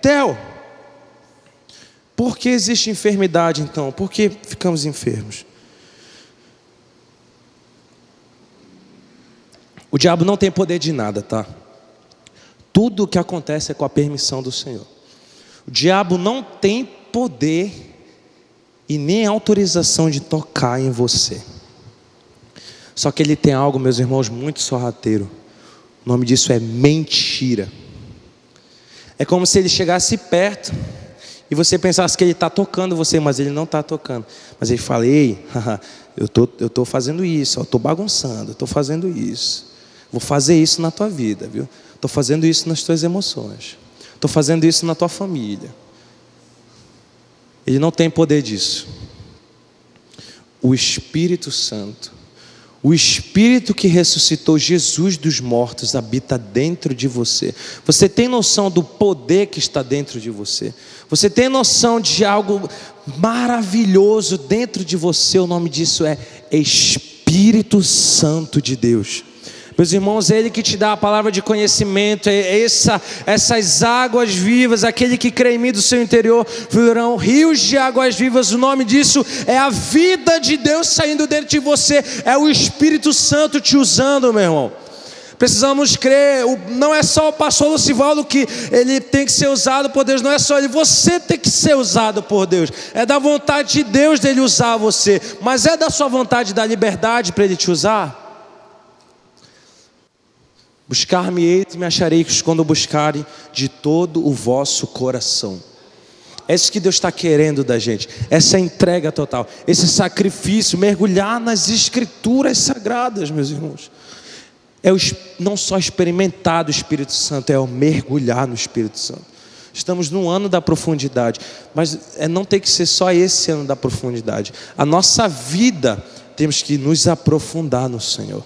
Theo, por que existe enfermidade então? Por que ficamos enfermos? O diabo não tem poder de nada, tá? Tudo o que acontece é com a permissão do Senhor. O diabo não tem poder e nem autorização de tocar em você. Só que ele tem algo, meus irmãos, muito sorrateiro. O nome disso é mentira. É como se ele chegasse perto e você pensasse que ele está tocando você, mas ele não está tocando. Mas ele fala: ei, eu tô fazendo isso, eu estou bagunçando, eu estou fazendo isso. Vou fazer isso na tua vida, viu? Estou fazendo isso nas tuas emoções. Estou fazendo isso na tua família. Ele não tem poder disso. O Espírito Santo, o Espírito que ressuscitou Jesus dos mortos habita dentro de você. Você tem noção do poder que está dentro de você? Você tem noção de algo maravilhoso dentro de você? O nome disso é Espírito Santo de Deus. Meus irmãos, é Ele que te dá a palavra de conhecimento, essas águas vivas. Aquele que crê em mim, do seu interior fluirão rios de águas vivas. O nome disso é a vida de Deus saindo dentro de você. É o Espírito Santo te usando, meu irmão. Precisamos crer. Não é só o pastor Lucivaldo que ele tem que ser usado por Deus. Não é só ele, você tem que ser usado por Deus. É da vontade de Deus dele usar você. Mas é da sua vontade, da liberdade para ele te usar? Buscar-me-eis e me achareis quando buscarem de todo o vosso coração. É isso que Deus está querendo da gente. Essa entrega total, esse sacrifício, mergulhar nas escrituras sagradas, meus irmãos. Não só experimentar do Espírito Santo, é o mergulhar no Espírito Santo. Estamos no ano da profundidade, mas não tem que ser só esse ano da profundidade. A nossa vida, temos que nos aprofundar no Senhor.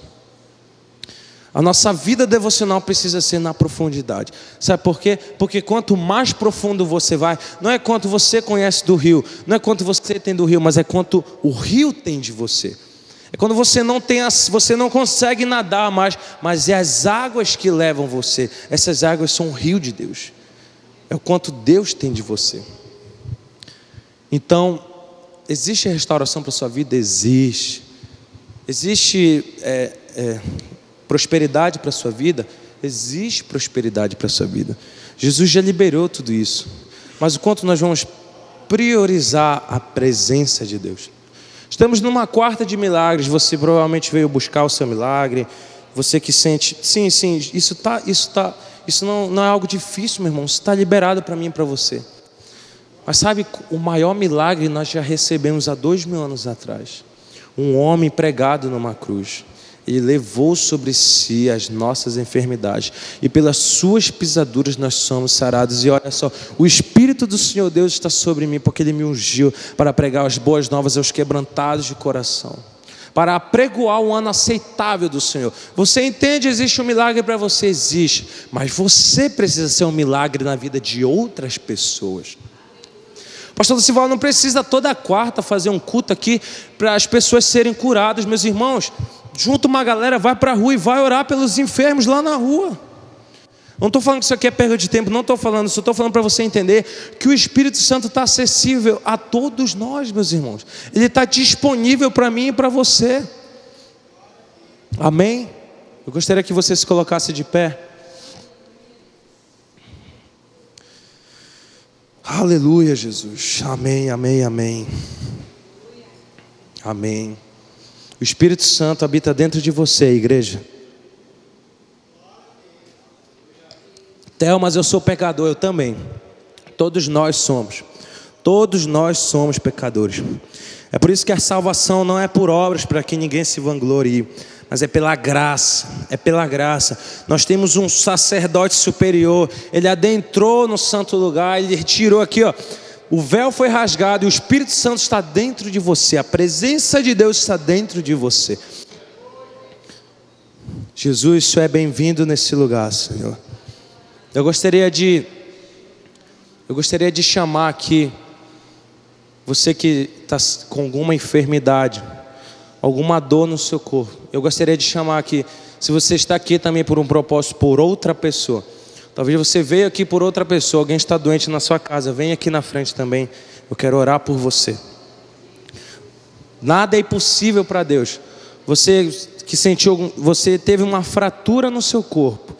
A nossa vida devocional precisa ser na profundidade. Sabe por quê? Porque quanto mais profundo você vai, não é quanto você conhece do rio, não é quanto você tem do rio, mas é quanto o rio tem de você. É quando você não consegue nadar mais, mas é as águas que levam você. Essas águas são o rio de Deus. É o quanto Deus tem de você. Então, existe restauração para a sua vida? Existe. Existe prosperidade para a sua vida? Existe prosperidade para a sua vida. Jesus já liberou tudo isso. Mas o quanto nós vamos priorizar a presença de Deus? Estamos numa quarta de milagres. Você provavelmente veio buscar o seu milagre. Você que sente, sim, isso não é algo difícil, meu irmão. Isso está liberado para mim e para você. Mas sabe, o maior milagre nós já recebemos há 2000 anos atrás. Um homem pregado numa cruz. Ele levou sobre si as nossas enfermidades. E pelas suas pisaduras nós somos sarados. E olha só, o Espírito do Senhor Deus está sobre mim, porque Ele me ungiu para pregar as boas novas aos quebrantados de coração, para apregoar o ano aceitável do Senhor. Você entende? Existe um milagre para você? Existe. Mas você precisa ser um milagre na vida de outras pessoas. Pastor Lucivaldo, não precisa toda quarta fazer um culto aqui para as pessoas serem curadas. Meus irmãos, junta uma galera, vai para a rua e vai orar pelos enfermos lá na rua. Não estou falando que isso aqui é perda de tempo, não estou falando isso, estou falando para você entender que o Espírito Santo está acessível a todos nós, meus irmãos. Ele está disponível para mim e para você. Amém? Eu gostaria que você se colocasse de pé. Aleluia, Jesus. Amém, amém, amém. Amém. O Espírito Santo habita dentro de você, igreja. Theo, mas eu sou pecador, eu também. Todos nós somos pecadores. É por isso que a salvação não é por obras, para que ninguém se vanglorie, mas é pela graça, Nós temos um sacerdote superior, ele adentrou no santo lugar, ele tirou aqui, ó, o véu foi rasgado e o Espírito Santo está dentro de você, a presença de Deus está dentro de você. Jesus, o Senhor é bem-vindo nesse lugar, Senhor. Eu gostaria de chamar aqui você que está com alguma enfermidade, alguma dor no seu corpo. Eu gostaria de chamar aqui, se você está aqui também por um propósito, por outra pessoa. Talvez você veio aqui por outra pessoa, alguém está doente na sua casa, vem aqui na frente também. Eu quero orar por você. Nada é impossível para Deus. Você que sentiu, você teve uma fratura no seu corpo,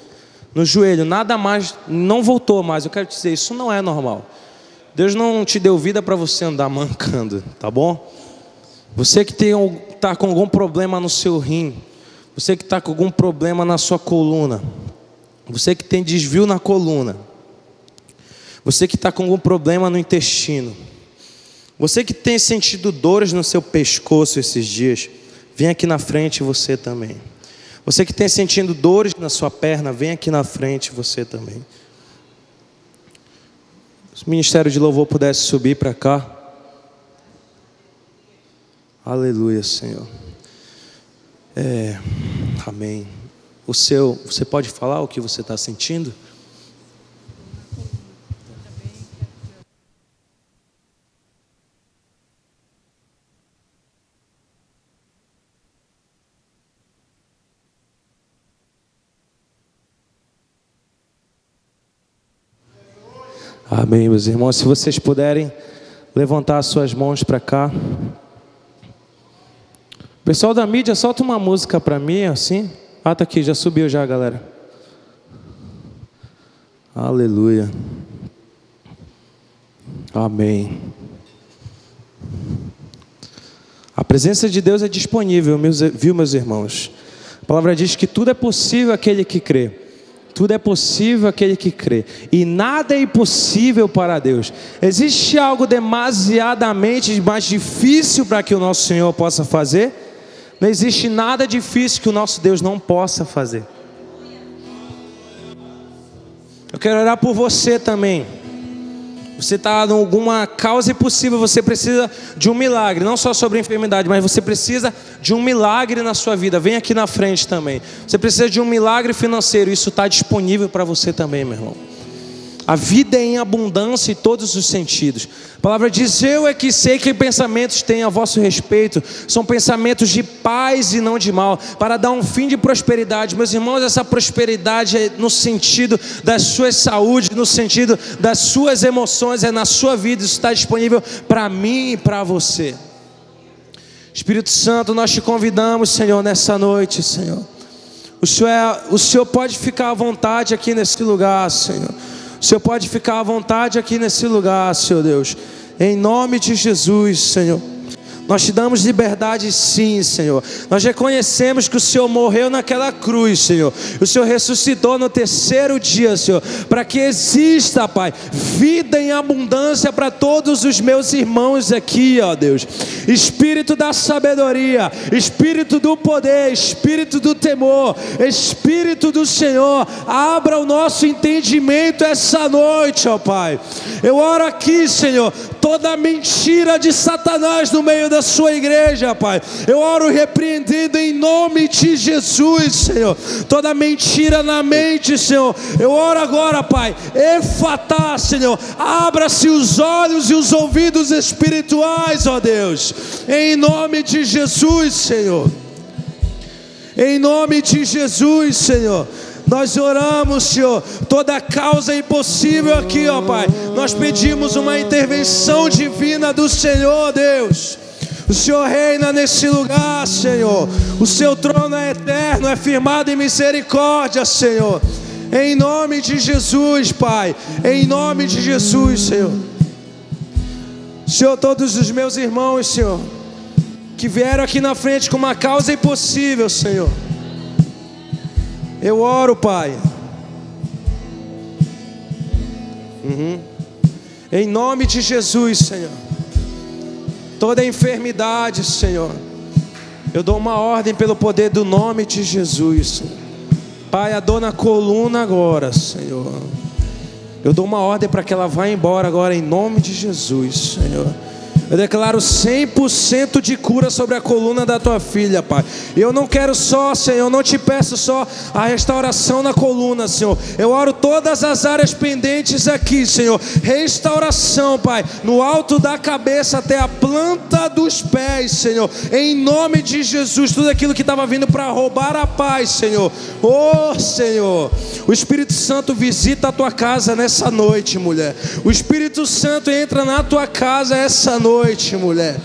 no joelho, nada mais, não voltou mais. Eu quero te dizer, isso não é normal. Deus não te deu vida para você andar mancando, tá bom? Você que está com algum problema no seu rim, você que está com algum problema na sua coluna, você que tem desvio na coluna, você que está com algum problema no intestino, você que tem sentido dores no seu pescoço esses dias, vem aqui na frente você também. Você que tem sentindo dores na sua perna, vem aqui na frente você também. Se o ministério de louvor pudesse subir para cá. Aleluia, Senhor. Amém. Você pode falar o que você está sentindo? Amém, meus irmãos. Se vocês puderem levantar as suas mãos para cá. Pessoal da mídia, solta uma música para mim, assim. Ah, tá aqui, já subiu já, galera. Aleluia. Amém. A presença de Deus é disponível, viu, meus irmãos? A palavra diz que tudo é possível àquele que crê. Tudo é possível àquele que crê. E nada é impossível para Deus. Existe algo demasiadamente mais difícil para que o nosso Senhor possa fazer? Não existe nada difícil que o nosso Deus não possa fazer. Eu quero orar por você também. Você está em alguma causa impossível, você precisa de um milagre, não só sobre a enfermidade, mas você precisa de um milagre na sua vida. Vem aqui na frente também. Você precisa de um milagre financeiro, isso está disponível para você também, meu irmão. A vida é em abundância em todos os sentidos. A palavra diz, eu é que sei que pensamentos têm a vosso respeito. São pensamentos de paz e não de mal, para dar um fim de prosperidade. Meus irmãos, essa prosperidade é no sentido da sua saúde, no sentido das suas emoções, é na sua vida. Isso está disponível para mim e para você. Espírito Santo, nós te convidamos, Senhor, nessa noite, Senhor. O Senhor pode ficar à vontade aqui nesse lugar, Senhor. O Senhor pode ficar à vontade aqui nesse lugar, Senhor Deus. Em nome de Jesus, Senhor. Nós te damos liberdade sim, Senhor. Nós reconhecemos que o Senhor morreu naquela cruz, Senhor. O Senhor ressuscitou no terceiro dia, Senhor, para que exista, Pai, vida em abundância para todos os meus irmãos aqui, ó Deus. Espírito da sabedoria, Espírito do poder, Espírito do temor, Espírito do Senhor, abra o nosso entendimento essa noite, ó Pai. Eu oro aqui, Senhor, toda mentira de Satanás no meio da sua igreja, Pai. Eu oro repreendendo em nome de Jesus, Senhor, toda mentira na mente, Senhor. Eu oro agora, Pai, efatá, Senhor, abra-se os olhos e os ouvidos espirituais, ó Deus, em nome de Jesus, Senhor. Em nome de Jesus, Senhor. Nós oramos, Senhor, toda causa impossível aqui, ó Pai, nós pedimos uma intervenção divina do Senhor, Deus. O Senhor reina nesse lugar, Senhor. O seu trono é eterno, é firmado em misericórdia, Senhor. Em nome de Jesus, Pai. Em nome de Jesus, Senhor. Senhor, todos os meus irmãos, Senhor, que vieram aqui na frente com uma causa impossível, Senhor, eu oro, Pai. Em nome de Jesus, Senhor. Toda enfermidade, Senhor, eu dou uma ordem pelo poder do nome de Jesus, Senhor. Pai, a dor na coluna agora, Senhor, eu dou uma ordem para que ela vá embora agora em nome de Jesus, Senhor. Eu declaro 100% de cura sobre a coluna da tua filha, Pai. Eu não quero só, Senhor, eu não te peço só a restauração na coluna, Senhor. Eu oro todas as áreas pendentes aqui, Senhor. Restauração, Pai, no alto da cabeça até a planta dos pés, Senhor. Em nome de Jesus, tudo aquilo que estava vindo para roubar a paz, Senhor. Oh, Senhor, o Espírito Santo visita a tua casa nessa noite, mulher. O Espírito Santo entra na tua casa essa noite, mulher.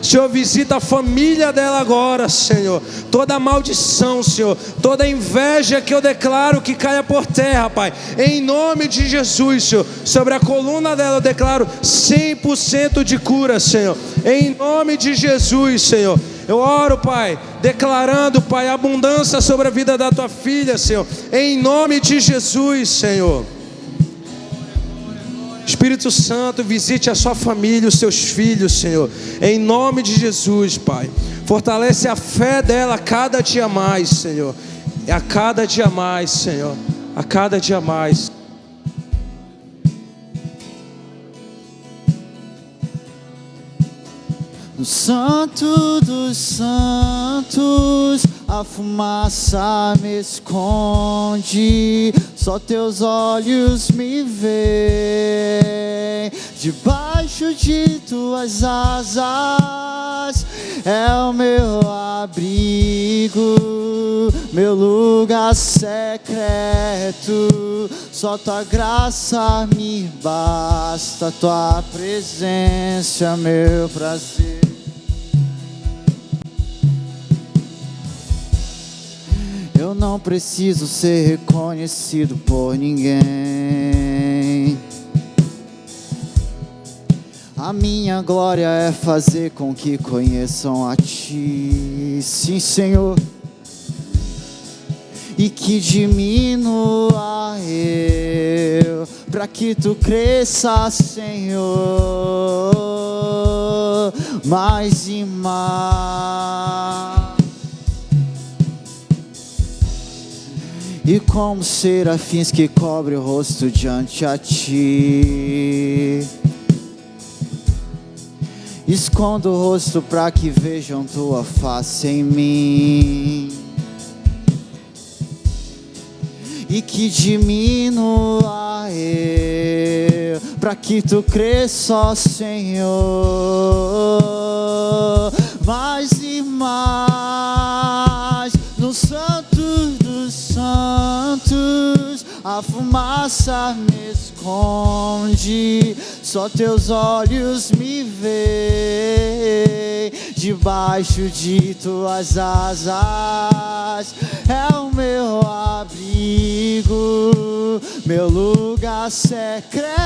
Senhor, visita a família dela agora, Senhor. Toda maldição, Senhor, toda inveja que eu declaro que caia por terra, Pai, em nome de Jesus, Senhor. Sobre a coluna dela eu declaro 100% de cura, Senhor, em nome de Jesus, Senhor. Eu oro, Pai, declarando, Pai, abundância sobre a vida da tua filha, Senhor, em nome de Jesus, Senhor. Espírito Santo, visite a sua família, os seus filhos, Senhor, em nome de Jesus, Pai. Fortalece a fé dela a cada dia mais, Senhor. A cada dia mais, Senhor. A cada dia mais. No Santo dos Santos, a fumaça me esconde, só teus olhos me veem. Debaixo de tuas asas é o meu abrigo, meu lugar secreto. Só tua graça me basta, tua presença é meu prazer. Eu não preciso ser reconhecido por ninguém. A minha glória é fazer com que conheçam a Ti, sim, Senhor, e que diminua eu, para que Tu cresça, Senhor, mais e mais. E como serafins que cobre o rosto diante a Ti, escondo o rosto para que vejam tua face em mim, e que diminua eu, para que tu cresça, Senhor, mais e mais. No Santo dos Santos, a fumaça me esconde, só teus olhos me veem. Debaixo de tuas asas é o meu abrigo, meu lugar secreto.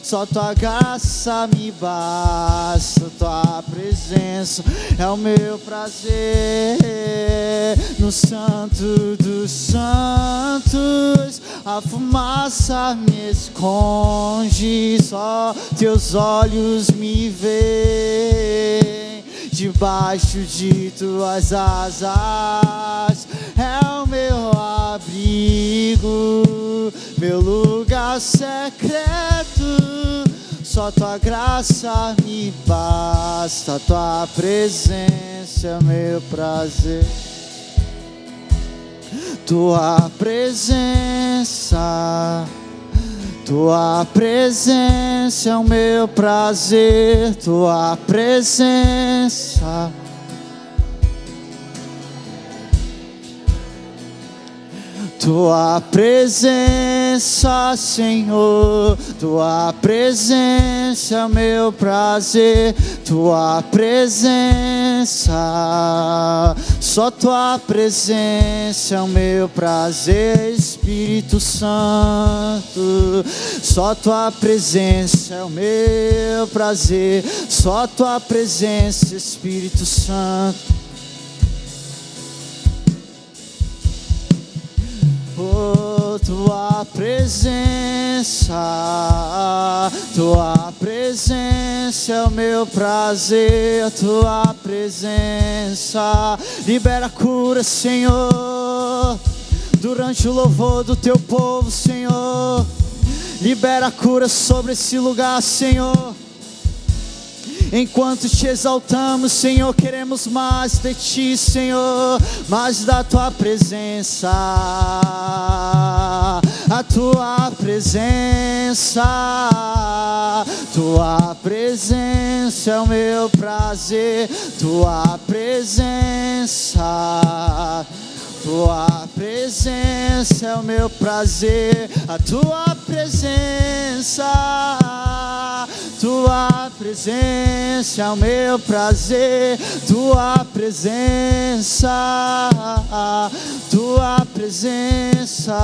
Só tua graça me basta, tua presença é o meu prazer. No Santo dos Santos, a fumaça me esconde, só teus olhos me veem. Debaixo de tuas asas é o meu abrigo, meu lugar secreto. Só tua graça me basta, tua presença é meu prazer. Tua presença, tua presença é o meu prazer. Tua presença Tua presença, Senhor, Tua presença é o meu prazer, Tua presença, só Tua presença é o meu prazer, Espírito Santo, só Tua presença é o meu prazer, só Tua presença, Espírito Santo. Oh, Tua presença é o meu prazer, Tua presença libera cura, Senhor, durante o louvor do Teu povo, Senhor, libera cura sobre esse lugar, Senhor. Enquanto te exaltamos, Senhor, queremos mais de Ti, Senhor, mais da Tua presença, a Tua presença, Tua presença é o meu prazer, Tua presença, Tua presença é o meu prazer, a Tua presença, Tua presença é o meu prazer, Tua presença, Tua presença,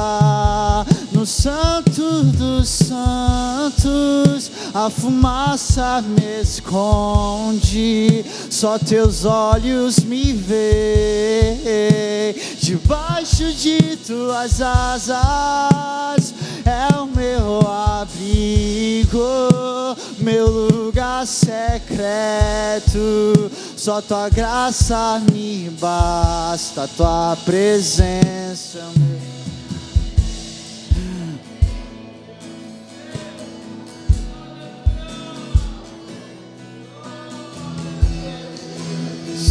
no Santo dos Santos, a fumaça me esconde, só Teus olhos me veem, debaixo de Tuas asas é o meu abrigo, meu lugar secreto, só Tua graça me basta, Tua presença me...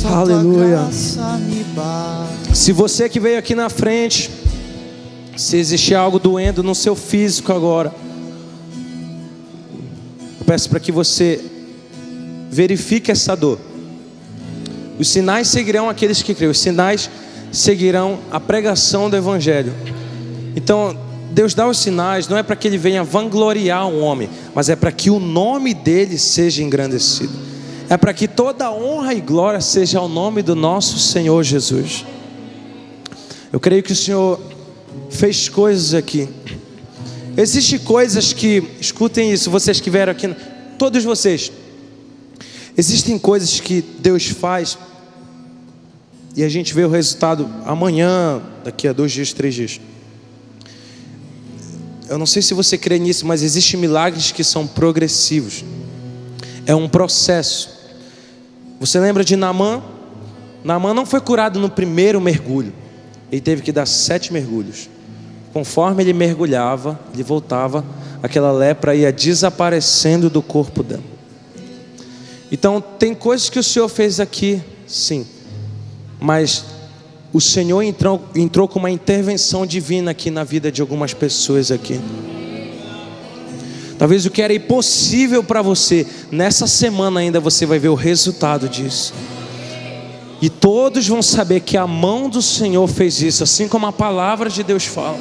Aleluia. Se você que veio aqui na frente, se existir algo doendo no seu físico agora, eu peço para que você verifique essa dor. Os sinais seguirão aqueles que creem, os sinais seguirão a pregação do Evangelho. Então, Deus dá os sinais, não é para que Ele venha vangloriar um homem, mas é para que o nome dele seja engrandecido. É para que toda honra e glória seja ao nome do nosso Senhor Jesus. Eu creio que o Senhor fez coisas aqui. Existem coisas que, escutem isso, vocês que vieram aqui, todos vocês. Existem coisas que Deus faz e a gente vê o resultado amanhã, daqui a 2 dias, 3 dias. Eu não sei se você crê nisso, mas existem milagres que são progressivos. É um processo. Você lembra de Naamã? Naamã não foi curado no primeiro mergulho. Ele teve que dar 7 mergulhos. Conforme ele mergulhava, ele voltava, aquela lepra ia desaparecendo do corpo dela. Então tem coisas que o Senhor fez aqui, sim, mas o Senhor entrou com uma intervenção divina aqui na vida de algumas pessoas aqui. Talvez o que era impossível para você, nessa semana ainda você vai ver o resultado disso. E todos vão saber que a mão do Senhor fez isso, assim como a palavra de Deus fala.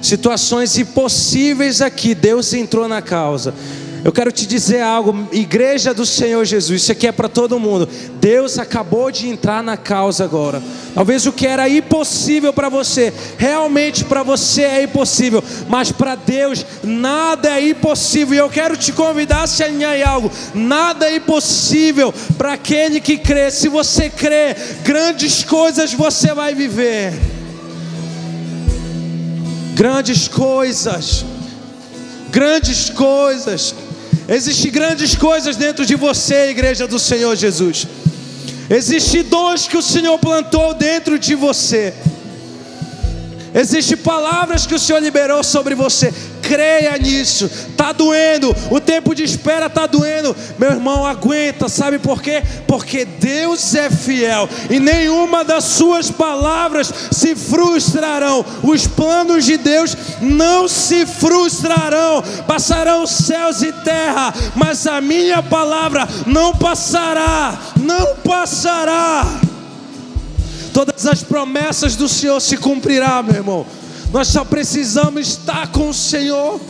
Situações impossíveis aqui, Deus entrou na causa. Eu quero te dizer algo, igreja do Senhor Jesus, isso aqui é para todo mundo. Deus acabou de entrar na causa agora. Talvez o que era impossível para você, realmente para você é impossível, mas para Deus nada é impossível. E eu quero te convidar a se alinhar em algo. Nada é impossível para aquele que crê. Se você crê, grandes coisas você vai viver. Grandes coisas. Grandes coisas. Existem grandes coisas dentro de você, igreja do Senhor Jesus. Existem dons que o Senhor plantou dentro de você. Existem palavras que o Senhor liberou sobre você. Creia nisso. Está doendo, o tempo de espera está doendo. Meu irmão, aguenta, sabe por quê? Porque Deus é fiel e nenhuma das suas palavras se frustrarão. Os planos de Deus não se frustrarão. Passarão céus e terra, mas a minha palavra não passará. Não passará. Todas as promessas do Senhor se cumprirão, meu irmão. Nós só precisamos estar com o Senhor.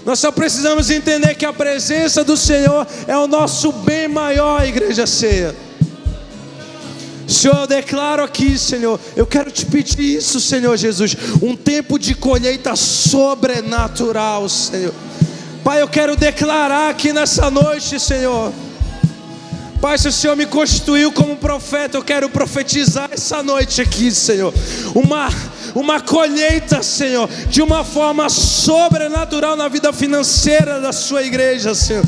Nós só precisamos entender que a presença do Senhor é o nosso bem maior, igreja ceia. Senhor, eu declaro aqui, Senhor, eu quero te pedir isso, Senhor Jesus, um tempo de colheita sobrenatural, Senhor. Pai, eu quero declarar aqui nessa noite, Senhor. Pai, se o Senhor me constituiu como profeta, eu quero profetizar essa noite aqui, Senhor, uma colheita, Senhor, de uma forma sobrenatural na vida financeira da sua igreja, Senhor.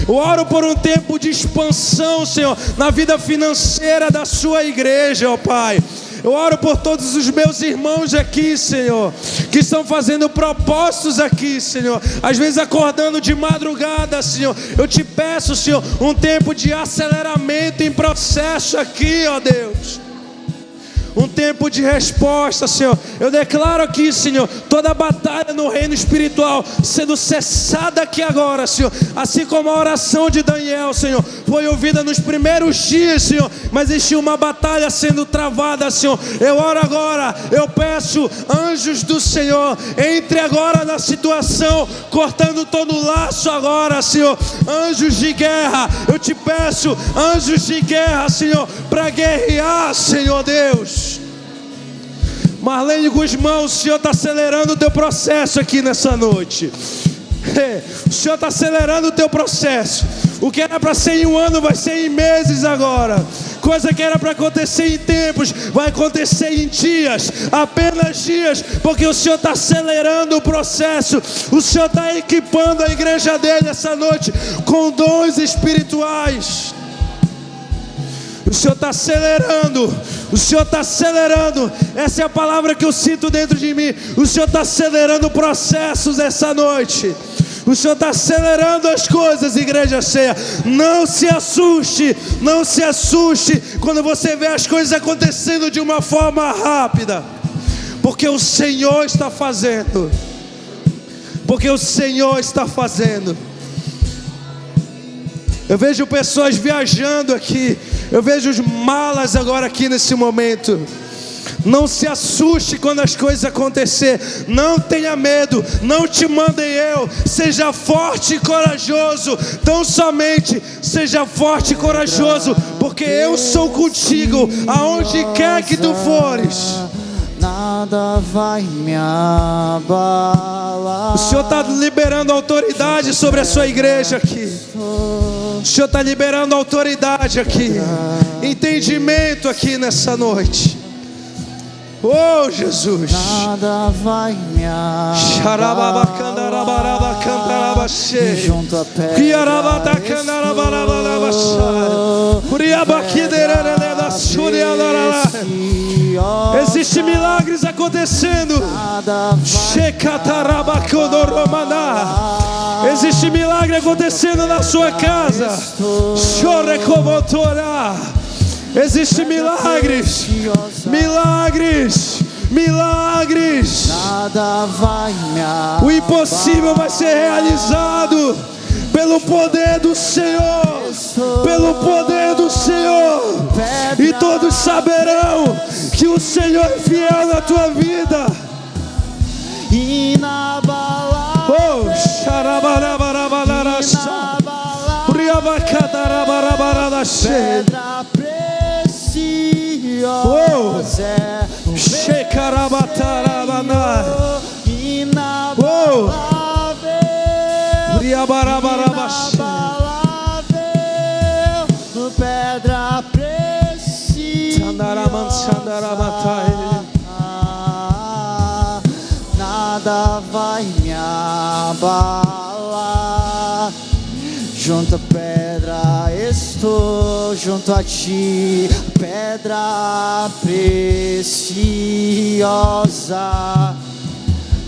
Eu oro por um tempo de expansão, Senhor, na vida financeira da sua igreja, ó Pai. Eu oro por todos os meus irmãos aqui, Senhor, que estão fazendo propósitos aqui, Senhor, às vezes acordando de madrugada, Senhor. Eu te peço, Senhor, um tempo de aceleramento em processo aqui, ó Deus. Um tempo de resposta, Senhor. Eu declaro aqui, Senhor, toda a batalha no reino espiritual sendo cessada aqui agora, Senhor. Assim como a oração de Daniel, Senhor, foi ouvida nos primeiros dias, Senhor, mas existe uma batalha sendo travada, Senhor. Eu oro agora, eu peço anjos do Senhor, entre agora na situação, cortando todo o laço agora, Senhor. Anjos de guerra, eu te peço, anjos de guerra, Senhor, para guerrear, Senhor Deus. Marlene Guzmão, o Senhor está acelerando o teu processo aqui nessa noite. O Senhor está acelerando o teu processo. O que era para ser em um ano vai ser em meses agora. Coisa que era para acontecer em tempos vai acontecer em dias, apenas dias, porque o Senhor está acelerando o processo. O Senhor está equipando a igreja dele essa noite com dons espirituais. O Senhor está acelerando. O Senhor está acelerando. Essa é a palavra que eu sinto dentro de mim. O Senhor está acelerando processos essa noite. O Senhor está acelerando as coisas, igreja ceia. Não se assuste. Não se assuste quando você vê as coisas acontecendo de uma forma rápida, porque o Senhor está fazendo. Porque o Senhor está fazendo. Eu vejo pessoas viajando aqui. Eu vejo os malas agora aqui nesse momento. Não se assuste quando as coisas acontecerem. Não tenha medo. Não te mandem eu. Seja forte e corajoso. Tão somente seja forte e corajoso, porque eu sou contigo aonde quer que tu fores. Nada vai me abalar. O Senhor está liberando autoridade sobre a sua igreja aqui. O Senhor está liberando autoridade aqui, entendimento aqui nessa noite. Oh Jesus. Nada vai me abalar. Junto a pedra existem milagres acontecendo. Existe milagre acontecendo na sua casa. Existem milagres. Milagres. Milagres. Nada vai me abalar. O impossível vai ser realizado pelo poder do Senhor. Pelo poder do Senhor. E todos saberão que o Senhor é fiel na tua vida. Inabalável. Oh, Pedra preciosa é o meu inabalável. Inabalável. Pedra preciosa. Nada vai me abalar. Junto à pedra estou, junto a ti, pedra preciosa.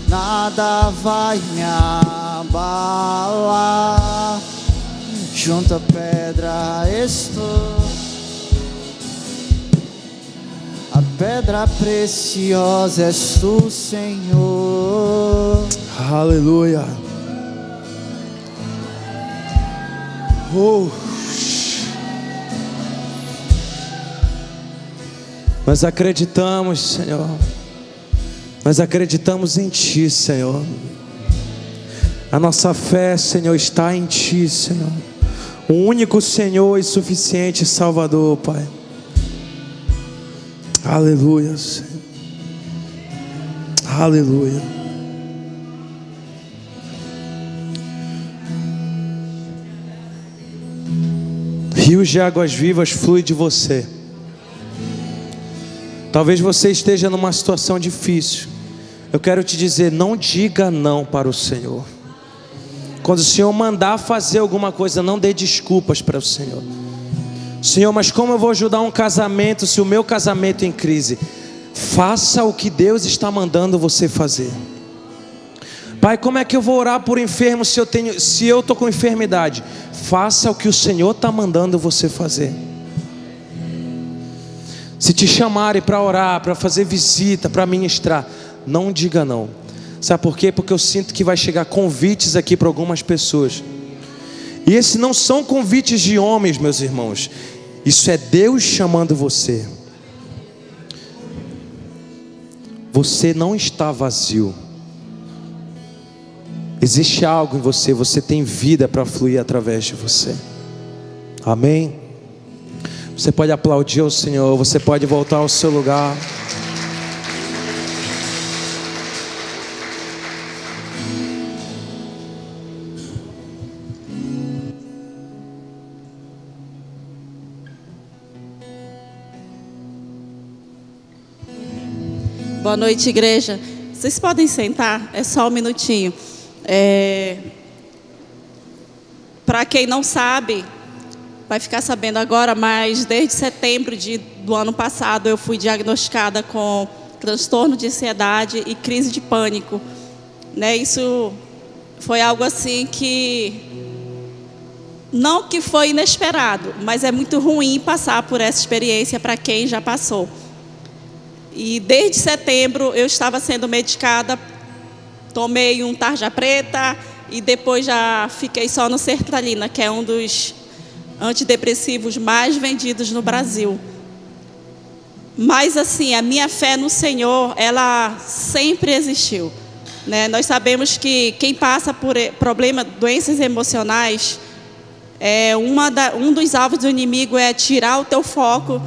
Nada vai me abalar. Junto à pedra estou. A pedra preciosa és tu, Senhor. Aleluia. Oh. Nós acreditamos, Senhor. Nós acreditamos em Ti, Senhor. A nossa fé, Senhor, está em Ti, Senhor. O único Senhor e suficiente Salvador, Pai. Aleluia, Senhor. Aleluia. Rios de águas vivas fluem de você. Talvez você esteja numa situação difícil. Eu quero te dizer, não diga não para o Senhor. Quando o Senhor mandar fazer alguma coisa, não dê desculpas para o Senhor. Senhor, mas como eu vou ajudar um casamento se o meu casamento é em crise? Faça o que Deus está mandando você fazer. Pai, como é que eu vou orar por enfermo se eu estou com enfermidade? Faça o que o Senhor está mandando você fazer. Se te chamarem para orar, para fazer visita, para ministrar, não diga não. Sabe por quê? Porque eu sinto que vai chegar convites aqui para algumas pessoas. E esses não são convites de homens, meus irmãos. Isso é Deus chamando você. Você não está vazio. Existe algo em você. Você tem vida para fluir através de você. Amém? Você pode aplaudir ao Senhor. Você pode voltar ao seu lugar. Boa noite, igreja. Vocês podem sentar, é só um minutinho. Para quem não sabe, vai ficar sabendo agora, mas desde setembro do ano passado eu fui diagnosticada com transtorno de ansiedade e crise de pânico. Né? Isso foi algo assim que, não que foi inesperado, mas é muito ruim passar por essa experiência para quem já passou. E desde setembro eu estava sendo medicada, tomei um tarja preta e depois já fiquei só no sertralina, que é um dos antidepressivos mais vendidos no Brasil. Mas assim, a minha fé no Senhor, ela sempre existiu. Né? Nós sabemos que quem passa por doenças emocionais, um dos alvos do inimigo é tirar o teu foco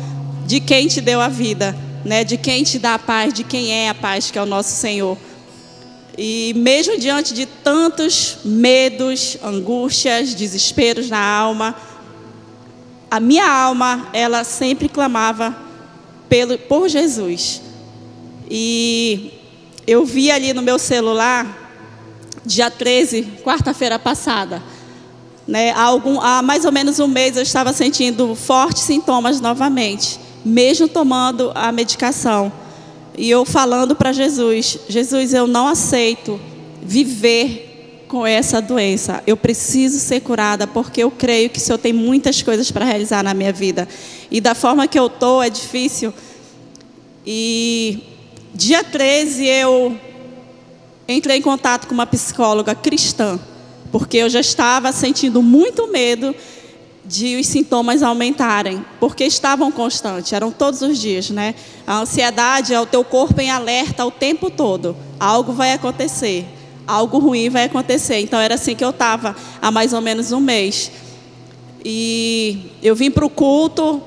de quem te deu a vida. Né, de quem te dá a paz, de quem é a paz, que é o nosso Senhor. E mesmo diante de tantos medos, angústias, desesperos na alma, a minha alma, ela sempre clamava por Jesus. E eu vi ali no meu celular, dia 13, quarta-feira passada, né, há mais ou menos um mês eu estava sentindo fortes sintomas novamente, mesmo tomando a medicação. E eu falando para Jesus, Jesus, eu não aceito viver com essa doença. Eu preciso ser curada, porque eu creio que o Senhor tem muitas coisas para realizar na minha vida. E da forma que eu estou, é difícil. E dia 13 eu entrei em contato com uma psicóloga cristã, porque eu já estava sentindo muito medo de os sintomas aumentarem, porque estavam constantes, eram todos os dias, né? A ansiedade é o teu corpo em alerta o tempo todo. Algo vai acontecer, algo ruim vai acontecer. Então era assim que eu estava há mais ou menos um mês. E eu vim para o culto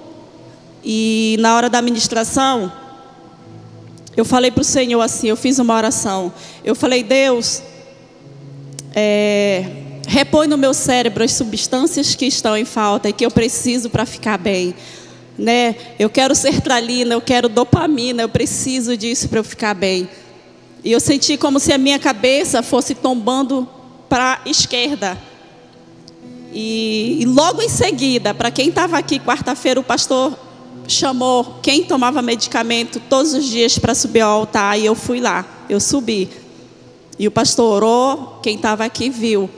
e na hora da ministração, eu falei para o Senhor assim, eu fiz uma oração. Eu falei, Deus, repõe no meu cérebro as substâncias que estão em falta e que eu preciso para ficar bem. Né? Eu quero sertralina, eu quero dopamina, eu preciso disso para eu ficar bem. E eu senti como se a minha cabeça fosse tombando para a esquerda. E logo em seguida, para quem estava aqui quarta-feira, o pastor chamou quem tomava medicamento todos os dias para subir ao altar. E eu fui lá, eu subi. E o pastor orou, quem estava aqui viu.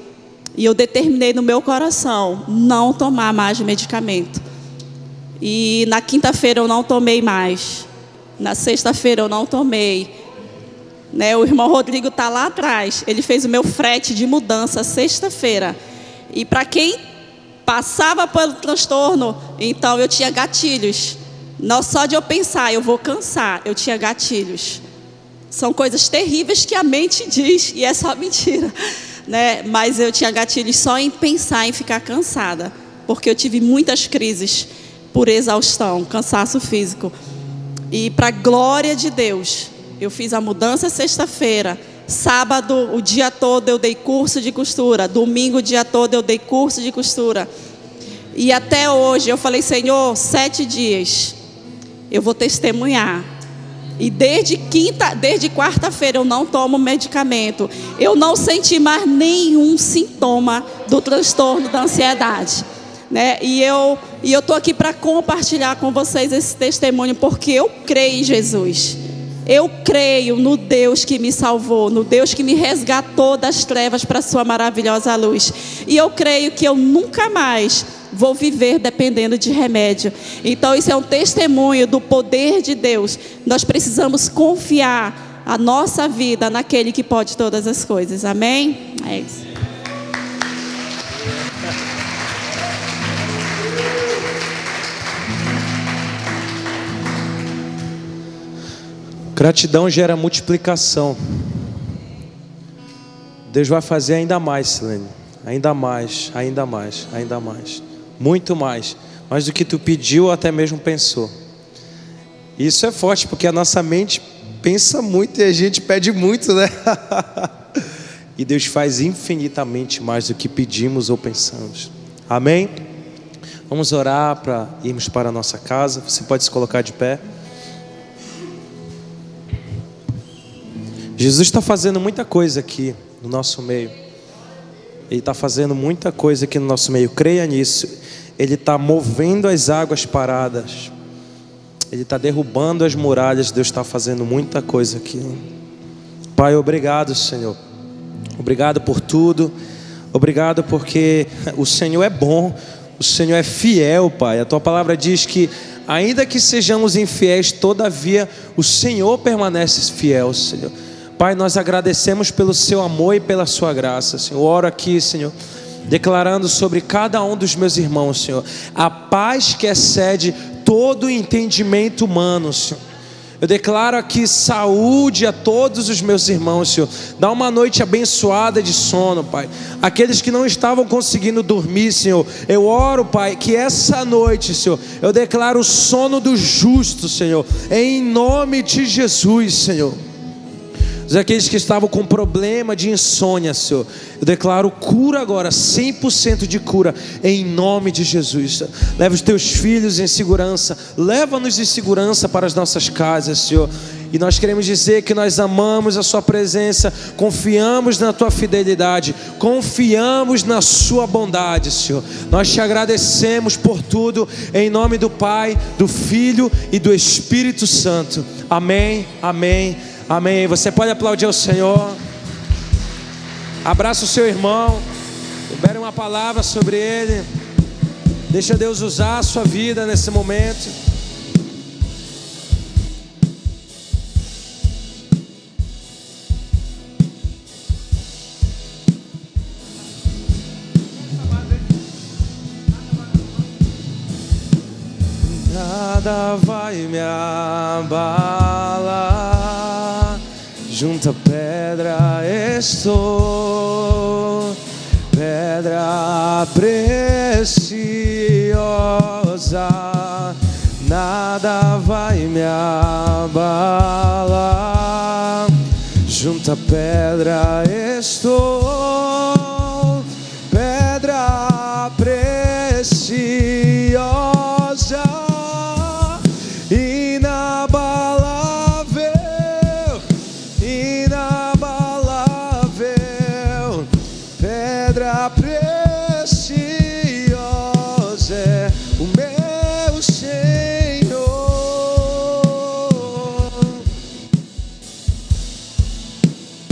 E eu determinei no meu coração não tomar mais medicamento. E na quinta-feira eu não tomei mais. Na sexta-feira eu não tomei. Né, o irmão Rodrigo está lá atrás. Ele fez o meu frete de mudança sexta-feira. E para quem passava pelo transtorno, então eu tinha gatilhos. Só de eu pensar, eu vou cansar, eu tinha gatilhos. São coisas terríveis que a mente diz, e é só mentira, né? Mas eu tinha gatilhos só em pensar em ficar cansada, porque eu tive muitas crises por exaustão, cansaço físico. E para a glória de Deus, eu fiz a mudança sexta-feira. Sábado, o dia todo eu dei curso de costura. Domingo, o dia todo eu dei curso de costura. E até hoje eu falei, Senhor, 7 dias eu vou testemunhar. E desde quarta-feira eu não tomo medicamento. Eu não senti mais nenhum sintoma do transtorno da ansiedade, né? E eu estou aqui para compartilhar com vocês esse testemunho, porque eu creio em Jesus. Eu creio no Deus que me salvou, no Deus que me resgatou das trevas para a sua maravilhosa luz. E eu creio que eu nunca mais vou viver dependendo de remédio. Então isso é um testemunho do poder de Deus. Nós precisamos confiar a nossa vida naquele que pode todas as coisas. Amém? É isso. Gratidão gera multiplicação. Deus vai fazer ainda mais, Silene. Ainda mais, ainda mais, ainda mais. Muito mais. Mais do que tu pediu ou até mesmo pensou. Isso é forte, porque a nossa mente pensa muito e a gente pede muito, né? E Deus faz infinitamente mais do que pedimos ou pensamos. Amém? Vamos orar para irmos para a nossa casa. Você pode se colocar de pé. Jesus está fazendo muita coisa aqui no nosso meio. Ele está fazendo muita coisa aqui no nosso meio. Creia nisso. Ele está movendo as águas paradas. Ele está derrubando as muralhas. Deus está fazendo muita coisa aqui. Pai, obrigado, Senhor. Obrigado por tudo. Obrigado porque o Senhor é bom. O Senhor é fiel, Pai. A Tua palavra diz que ainda que sejamos infiéis, todavia o Senhor permanece fiel, Senhor. Pai, nós agradecemos pelo Seu amor e pela Sua graça, Senhor. Eu oro aqui, Senhor, declarando sobre cada um dos meus irmãos, Senhor, a paz que excede todo o entendimento humano, Senhor. Eu declaro aqui saúde a todos os meus irmãos, Senhor. Dá uma noite abençoada de sono, Pai. Aqueles que não estavam conseguindo dormir, Senhor, eu oro, Pai, que essa noite, Senhor, eu declaro o sono do justo, Senhor, em nome de Jesus, Senhor. Aqueles que estavam com problema de insônia, Senhor, eu declaro cura agora, 100% de cura, em nome de Jesus, Senhor. Leva os teus filhos em segurança, leva-nos em segurança para as nossas casas, Senhor. E nós queremos dizer que nós amamos a Sua presença, confiamos na Tua fidelidade, confiamos na Sua bondade, Senhor. Nós Te agradecemos por tudo, em nome do Pai, do Filho e do Espírito Santo. Amém, amém. Amém. Você pode aplaudir ao Senhor. Abraça o seu irmão. Libere uma palavra sobre ele. Deixa Deus usar a sua vida nesse momento. Nada vai me abalar. Junto à pedra estou, pedra preciosa, nada vai me abalar. Junto à pedra estou.